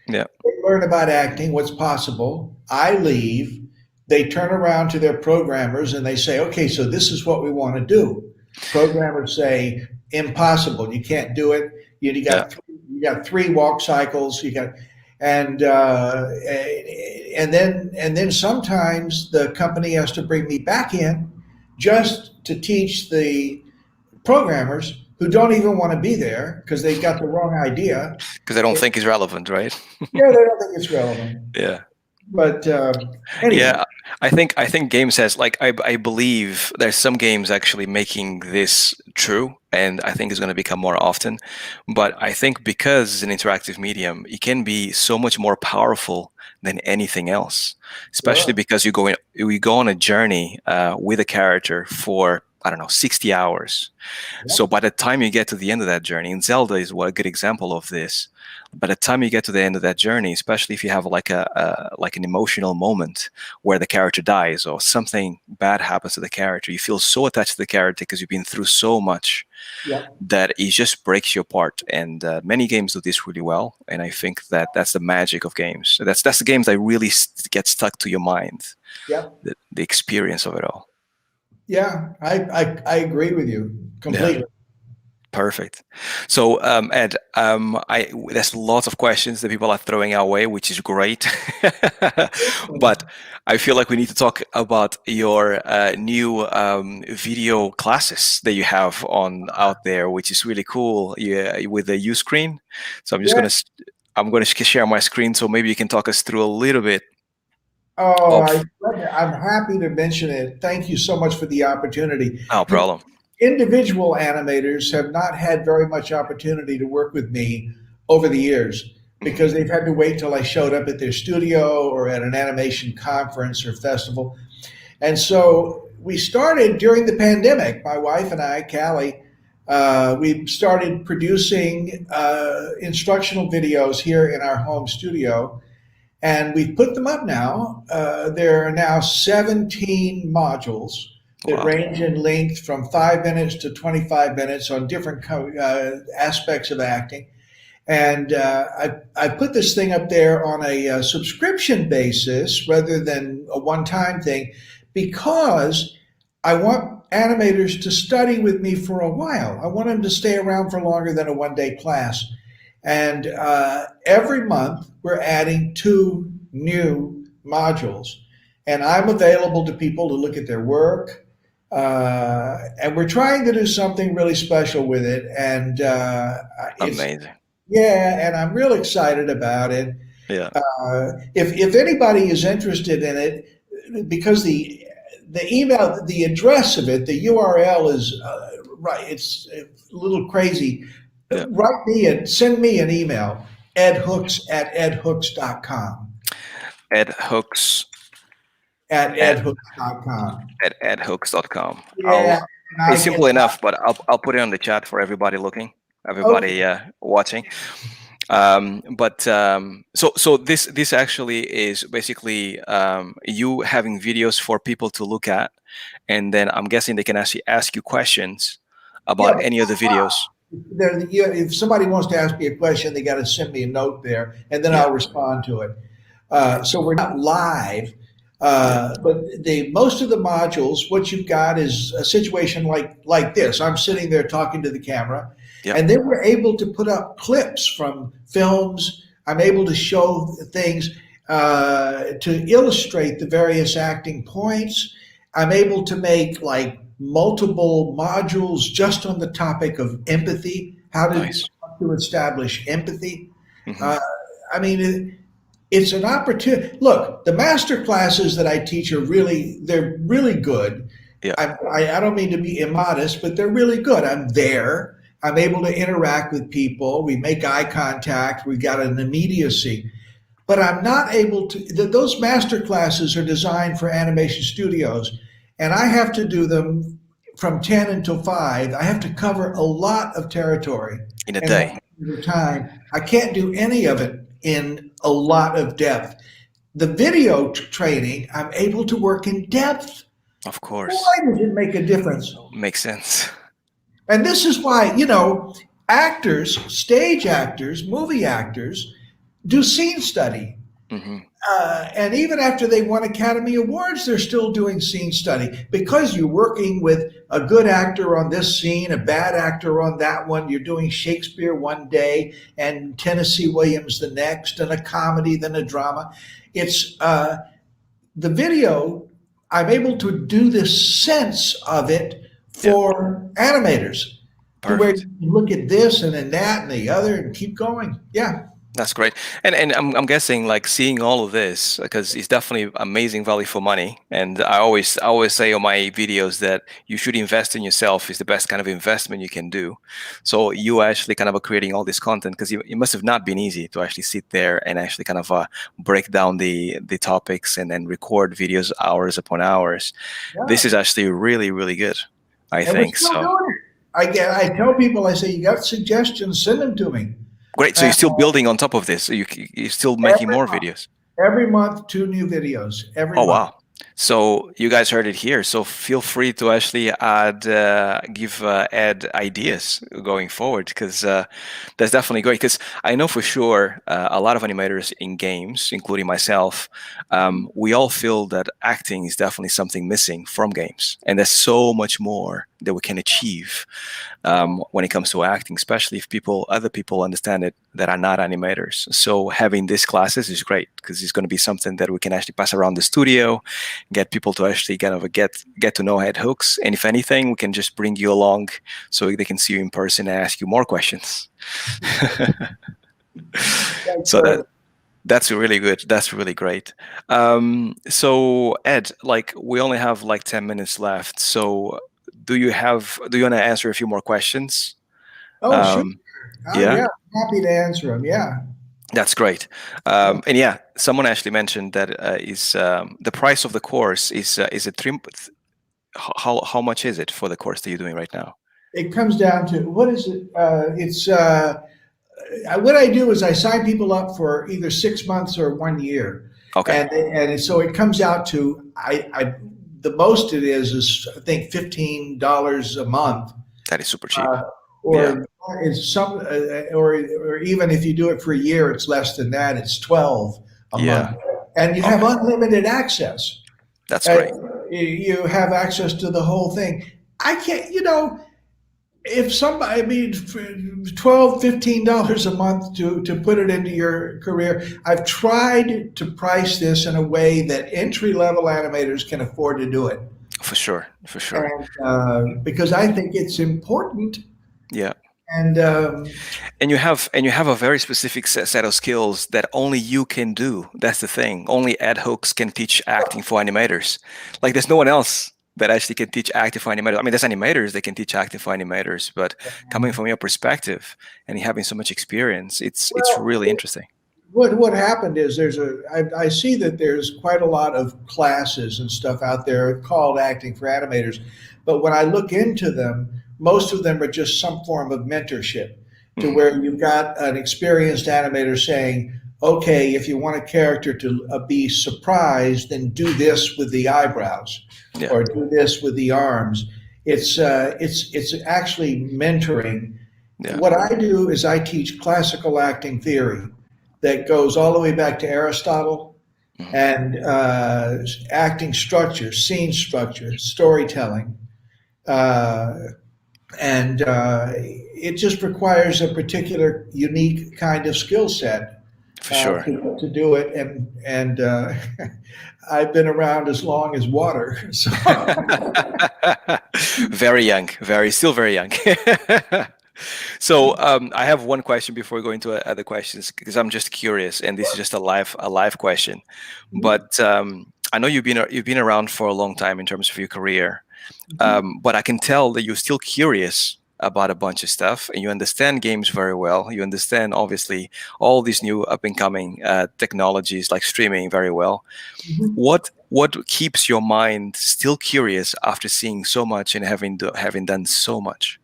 [SPEAKER 1] Yeah,
[SPEAKER 2] They learn about acting, what's possible. I leave. They turn around to their programmers and they say, okay, so this is what we want to do. Programmers say, impossible. You can't do it.
[SPEAKER 1] yeah,
[SPEAKER 2] You got three walk cycles. You got, and and then sometimes the company has to bring me back in just to teach the programmers who don't even want to be there because they got the wrong idea.
[SPEAKER 1] because I don't think it's relevant, right?
[SPEAKER 2] Yeah, they don't think it's relevant.
[SPEAKER 1] Yeah.
[SPEAKER 2] But anyway,
[SPEAKER 1] Yeah, I think games has like I believe there's some games actually making this true, and I think it's going to become more often. But I think because it's an interactive medium, it can be so much more powerful than anything else. Especially
[SPEAKER 2] sure.
[SPEAKER 1] because you go on a journey with a character for I don't know 60 hours. So
[SPEAKER 2] Yep,
[SPEAKER 1] by the time you get to the end of that journey, and Zelda is what a good example of this. By the time you get to the end of that journey, especially if you have like like an emotional moment where the character dies or something bad happens to the character, you feel so attached to the character because you've been through so much
[SPEAKER 2] yep,
[SPEAKER 1] that it just breaks you apart. And many games do this really well. And I think that that's the magic of games. That's the games that really get stuck to your mind,
[SPEAKER 2] yep.
[SPEAKER 1] the experience of it all.
[SPEAKER 2] Yeah, I agree with you
[SPEAKER 1] Yeah.
[SPEAKER 2] completely.
[SPEAKER 1] Perfect. So, Ed, there's lots of questions that people are throwing our way, which is great. But I feel like we need to talk about your new video classes that you have on out there, which is really cool. Yeah, with the U screen. So I'm just
[SPEAKER 2] Yeah,
[SPEAKER 1] gonna I'm going to share my screen, so maybe you can talk us through a little bit
[SPEAKER 2] Oh,
[SPEAKER 1] of.
[SPEAKER 2] I'm happy to mention it. Thank you so much for the opportunity.
[SPEAKER 1] No
[SPEAKER 2] You know,
[SPEAKER 1] problem.
[SPEAKER 2] individual animators have not had very much opportunity to work with me over the years
[SPEAKER 1] Hmm.
[SPEAKER 2] because they've had to wait till I showed up at their studio or at an animation conference or festival. And so we started during the pandemic. My wife and I, Callie, we started producing instructional videos here in our home studio, and we've put them up now. There are now 17 modules that
[SPEAKER 1] Wow.
[SPEAKER 2] range in length from 5 minutes to 25 minutes on different aspects of acting. And I put this thing up there on a subscription basis rather than a one time thing because I want animators to study with me for a while. I want them to stay around for longer than a 1 day class. And every month we're adding 2 new modules. And I'm available to people to look at their work. And we're trying to do something really special with it. And it's
[SPEAKER 1] Amazing.
[SPEAKER 2] yeah, and I'm real excited about it.
[SPEAKER 1] Yeah.
[SPEAKER 2] If anybody is interested in it, because the email, the address of it, the URL is right. It's a little crazy.
[SPEAKER 1] Yeah.
[SPEAKER 2] Send me an email, edhooks@edhooks.com,
[SPEAKER 1] Ed Hooks
[SPEAKER 2] at
[SPEAKER 1] at
[SPEAKER 2] edhooks.com.
[SPEAKER 1] edhooks.com.
[SPEAKER 2] Yeah, and
[SPEAKER 1] It's
[SPEAKER 2] I can.
[SPEAKER 1] simple enough, but I'll put it on the chat for everybody looking,
[SPEAKER 2] Okay.
[SPEAKER 1] everybody watching. But so this actually is basically you having videos for people to look at, and then I'm guessing they can actually ask you questions
[SPEAKER 2] Yeah,
[SPEAKER 1] about any of the videos.
[SPEAKER 2] if somebody wants to ask me a question, they got to send me a note there, and then
[SPEAKER 1] Yeah.
[SPEAKER 2] I'll respond to it. So we're not live,
[SPEAKER 1] Yeah.
[SPEAKER 2] but the most of the modules, what you've got is a situation like this. I'm sitting there talking to the camera,
[SPEAKER 1] Yeah.
[SPEAKER 2] and then we're able to put up clips from films. I'm able to show things to illustrate the various acting points. I'm able to make like multiple modules just on the topic of empathy,
[SPEAKER 1] Nice.
[SPEAKER 2] how to establish empathy.
[SPEAKER 1] Hmm.
[SPEAKER 2] Uh, I mean, it's an opportunity. Look, the master classes that I teach they're really good.
[SPEAKER 1] Yeah.
[SPEAKER 2] I don't mean to be immodest, but they're really good. I'm there. I'm able to interact with people. We make eye contact. We got an immediacy. But I'm not able to. Those master classes are designed for animation studios, and I have to do them from 10 until 5. I have to cover a lot of territory
[SPEAKER 1] In a
[SPEAKER 2] in that
[SPEAKER 1] day,
[SPEAKER 2] period of time. I can't do any of it in a lot of depth. The video training, I'm able to work in depth.
[SPEAKER 1] of
[SPEAKER 2] Why
[SPEAKER 1] course.
[SPEAKER 2] does it make a difference?
[SPEAKER 1] Makes sense.
[SPEAKER 2] And this is why, actors, stage actors, movie actors do scene study.
[SPEAKER 1] Hmm.
[SPEAKER 2] And even after they won Academy Awards, they're still doing scene study because you're working with a good actor on this scene, a bad actor on that one. You're doing Shakespeare one day and Tennessee Williams the next, and a comedy, then a drama. It's the video. I'm able to do this sense of it
[SPEAKER 1] Yeah.
[SPEAKER 2] for animators to where
[SPEAKER 1] Perfect.
[SPEAKER 2] you look at this and then that and the other and keep going. Yeah.
[SPEAKER 1] That's great. And I'm guessing like seeing all of this because it's definitely amazing value for money. And I always say on my videos that you should invest in yourself is the best kind of investment you can do. So you actually kind of are creating all this content because it must have not been easy to actually sit there and actually kind of break down the topics and then record videos hours upon hours. This
[SPEAKER 2] Yeah.
[SPEAKER 1] is actually really, really good, I
[SPEAKER 2] And we're
[SPEAKER 1] think.
[SPEAKER 2] still
[SPEAKER 1] So
[SPEAKER 2] doing it. I tell people, I say, you got suggestions, send them to me.
[SPEAKER 1] great. So
[SPEAKER 2] Uh,
[SPEAKER 1] you're still building on top of this. So you're still making
[SPEAKER 2] every
[SPEAKER 1] more
[SPEAKER 2] month,
[SPEAKER 1] videos.
[SPEAKER 2] every month, 2 new videos every
[SPEAKER 1] Oh
[SPEAKER 2] month.
[SPEAKER 1] wow! So you guys heard it here. So feel free to actually add ideas going forward because that's definitely great. Because I know for sure a lot of animators in games, including myself, we all feel that acting is definitely something missing from games, and there's so much more that we can achieve when it comes to acting, especially if other people understand it that are not animators. So having these classes is great because it's going to be something that we can actually pass around the studio, get people to actually kind of get to know head hooks, and if anything, we can just bring you along so they can see you in person and ask you more questions. So that's really good. That's really great. So Ed, like we only have like 10 minutes left. So do you want to answer a few more questions?
[SPEAKER 2] Oh, sure.
[SPEAKER 1] Um,
[SPEAKER 2] Oh,
[SPEAKER 1] yeah,
[SPEAKER 2] yeah. Happy to answer them. Yeah.
[SPEAKER 1] that's great.
[SPEAKER 2] Yeah.
[SPEAKER 1] And yeah, someone actually mentioned that is the price of the course is it how much is it for the course that you're doing right now?
[SPEAKER 2] It comes down to what is it? What I do is I sign people up for either 6 months or 1 year,
[SPEAKER 1] Okay,
[SPEAKER 2] and so it comes out to the most it is I think $15 a month,
[SPEAKER 1] that is super cheap.
[SPEAKER 2] uh,
[SPEAKER 1] Yeah.
[SPEAKER 2] or it's some or even if you do it for a year, it's less than that. It's 12 a
[SPEAKER 1] Yeah.
[SPEAKER 2] month, and you have
[SPEAKER 1] Okay,
[SPEAKER 2] unlimited access.
[SPEAKER 1] that's
[SPEAKER 2] Uh,
[SPEAKER 1] great.
[SPEAKER 2] you have access to the whole thing. I can't, if somebody, I mean, $12, $15 a month to put it into your career. I've tried to price this in a way that entry level animators can afford to do it.
[SPEAKER 1] For sure. For sure.
[SPEAKER 2] And because I think it's important.
[SPEAKER 1] Yeah.
[SPEAKER 2] And
[SPEAKER 1] And you have a very specific set of skills that only you can do. That's the thing. Only Ed Hooks can teach acting for animators. Like there's no one else that actually can teach acting for animators. I mean, there's animators that can teach acting for animators, but coming from your perspective and having so much experience, it's
[SPEAKER 2] well,
[SPEAKER 1] really interesting.
[SPEAKER 2] what happened is I see that there's quite a lot of classes and stuff out there called acting for animators, but when I look into them, most of them are just some form of mentorship to
[SPEAKER 1] Hmm.
[SPEAKER 2] where you've got an experienced animator saying, okay, if you want a character to be surprised, then do this with the eyebrows
[SPEAKER 1] Yeah.
[SPEAKER 2] or do this with the arms. It's actually mentoring.
[SPEAKER 1] Yeah.
[SPEAKER 2] What I do is I teach classical acting theory that goes all the way back to Aristotle
[SPEAKER 1] Hmm.
[SPEAKER 2] and acting structure, scene structure, storytelling. Uh, and it just requires a particular unique kind of skill set
[SPEAKER 1] For sure.
[SPEAKER 2] to do it. And I've been around as long as water. So,
[SPEAKER 1] Very young, still very young. So I have one question before we go into other questions because I'm just curious, and this is just a live question. But I know you've been around for a long time in terms of your career, but I can tell that you're still curious about a bunch of stuff, and you understand games very well. You understand obviously all these new up and coming technologies like streaming very well. What keeps your mind still curious after seeing so much and having done so much?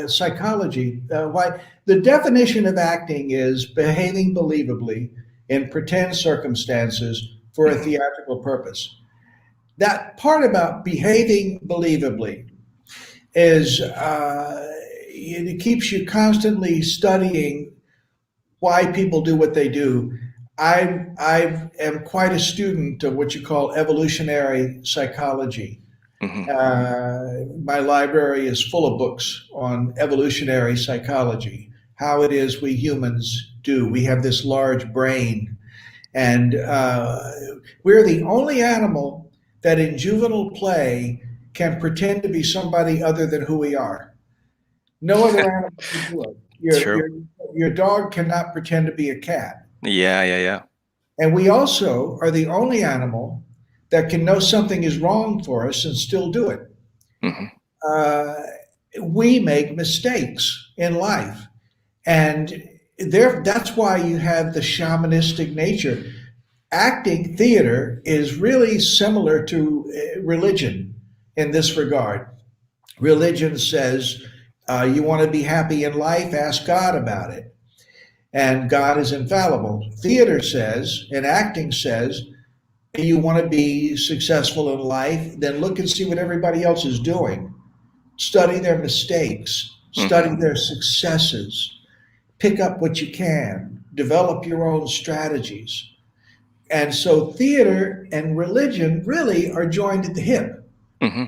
[SPEAKER 2] psychology. Why the definition of acting is behaving believably in pretend circumstances for a
[SPEAKER 1] Hmm.
[SPEAKER 2] theatrical purpose. That part about behaving believably is it keeps you constantly studying why people do what they do. I am quite a student of what you call evolutionary psychology.
[SPEAKER 1] Hmm.
[SPEAKER 2] My library is full of books on evolutionary psychology, how it is we humans do. We have this large brain, and we're the only animal that in juvenile play can pretend to be somebody other than who we are. No other animal can do it.
[SPEAKER 1] True.
[SPEAKER 2] Your dog cannot pretend to be a cat.
[SPEAKER 1] Yeah, yeah, yeah.
[SPEAKER 2] And we also are the only animal that can know something is wrong for us and still do it.
[SPEAKER 1] Hmm.
[SPEAKER 2] uh, we make mistakes in life. And that's why you have the shamanistic nature. Acting theater is really similar to religion in this regard. Religion says, you want to be happy in life, ask God about it. And God is infallible. Theater says, and acting says, you want to be successful in life, then look and see what everybody else is doing. Study their mistakes,
[SPEAKER 1] Hmm.
[SPEAKER 2] study their successes, pick up what you can, develop your own strategies. And so theater and religion really are joined at the hip
[SPEAKER 1] Hmm.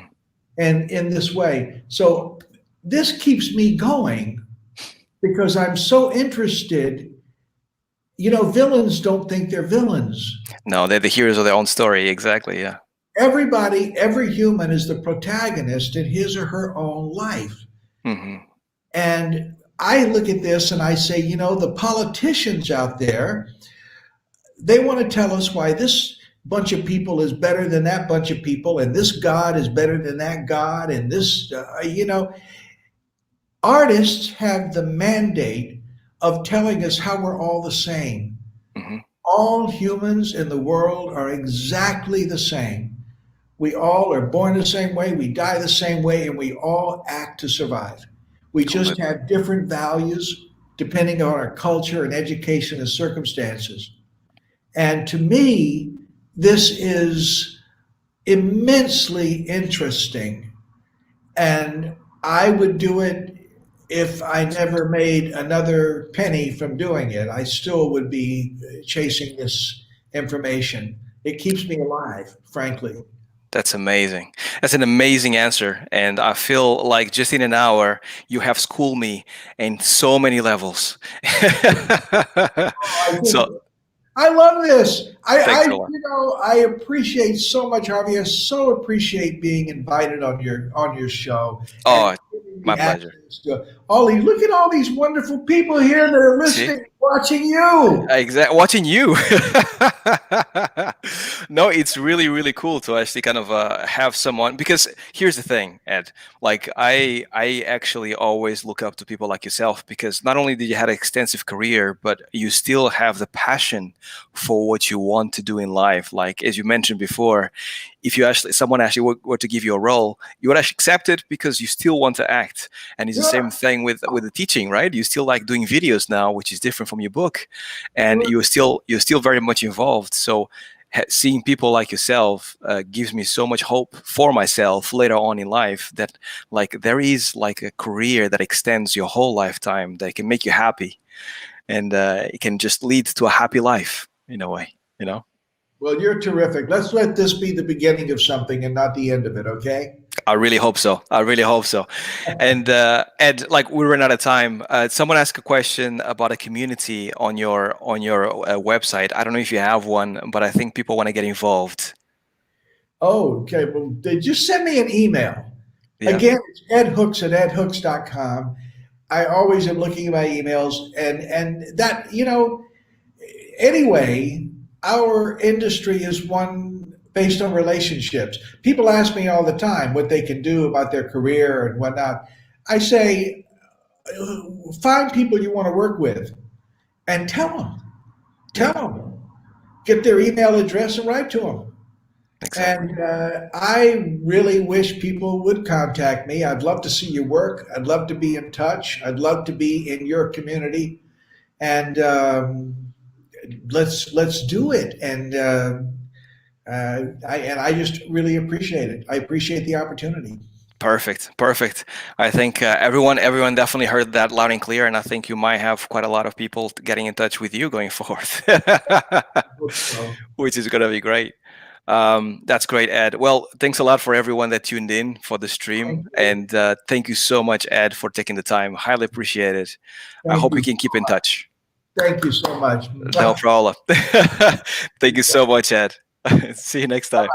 [SPEAKER 2] and in this way. So this keeps me going because I'm so interested. Villains don't think they're villains.
[SPEAKER 1] No, they're the heroes of their own story. Exactly. Yeah.
[SPEAKER 2] Everybody, every human is the protagonist in his or her own life.
[SPEAKER 1] Hmm.
[SPEAKER 2] And I look at this and I say, you know, the politicians out there, they want to tell us why this bunch of people is better than that bunch of people, and this God is better than that God, and this, you know, artists have the mandate of telling us how we're all the same.
[SPEAKER 1] Hmm.
[SPEAKER 2] All humans in the world are exactly the same. We all are born the same way, we die the same way, and we all act to survive. We just
[SPEAKER 1] Completely.
[SPEAKER 2] have different values depending on our culture and education and circumstances. And to me, this is immensely interesting. And I would do it if I never made another penny from doing it. I still would be chasing this information. It keeps me alive, frankly.
[SPEAKER 1] That's amazing. That's an amazing answer. And I feel like just in an hour, you have schooled me in so many levels.
[SPEAKER 2] I
[SPEAKER 1] So
[SPEAKER 2] just I love this.
[SPEAKER 1] thanks a lot.
[SPEAKER 2] You know, I appreciate so much, Harvey. I so appreciate being invited on your show and
[SPEAKER 1] Oh,
[SPEAKER 2] giving
[SPEAKER 1] my
[SPEAKER 2] me
[SPEAKER 1] pleasure.
[SPEAKER 2] access to all these. Look at all these wonderful people here that are
[SPEAKER 1] See?
[SPEAKER 2] listening, watching you.
[SPEAKER 1] Exactly. Watching you. No, it's really, really cool to actually kind of have someone, because here's the thing, Ed. Like I actually always look up to people like yourself, because not only did you have an extensive career, but you still have the passion for what you want to do in life. Like as you mentioned before, if you actually someone actually were to give you a role, you would actually accept it because you still want to act. And it's the same
[SPEAKER 2] Sure,
[SPEAKER 1] thing with the teaching, right? You still like doing videos now, which is different from your book, and
[SPEAKER 2] sure.
[SPEAKER 1] you're still very much involved. So seeing people like yourself gives me so much hope for myself later on in life, that like there is like a career that extends your whole lifetime, that can make you happy, and it can just lead to a happy life in a way, you know.
[SPEAKER 2] Well, you're terrific. Let's let this be the beginning of something and not the end of it, okay?
[SPEAKER 1] I really hope so. I really hope so. And Ed, like we ran out of time. Someone asked a question about a community on your website. I don't know if you have one, but I think people want to get involved.
[SPEAKER 2] Oh, okay. Well, they just send me an email.
[SPEAKER 1] Yeah.
[SPEAKER 2] Again, it's edhooks at edhooks.com. I always am looking at my emails, and that, you know, anyway, our industry is one based on relationships. People ask me all the time what they can do about their career and whatnot. I say, find people you want to work with and tell them. Tell
[SPEAKER 1] Yeah.
[SPEAKER 2] them. Get their email address and write to them.
[SPEAKER 1] Exactly.
[SPEAKER 2] And I really wish people would contact me. I'd love to see your work. I'd love to be in touch. I'd love to be in your community. And let's do it. And I just really appreciate it. I appreciate the opportunity.
[SPEAKER 1] Perfect. Perfect. I think everyone definitely heard that loud and clear, and I think you might have quite a lot of people getting in touch with you going forward,
[SPEAKER 2] Hope so.
[SPEAKER 1] which is going to be great. That's great, Ed. Well, thanks a lot for everyone that tuned in for the stream.
[SPEAKER 2] Thank you.
[SPEAKER 1] And thank you so much, Ed, for taking the time. Highly appreciate it. I
[SPEAKER 2] Thank
[SPEAKER 1] hope we
[SPEAKER 2] you.
[SPEAKER 1] can keep in touch.
[SPEAKER 2] Thank you so much.
[SPEAKER 1] No problem. Thank you so much, Ed. See you next time.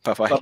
[SPEAKER 1] Bye bye.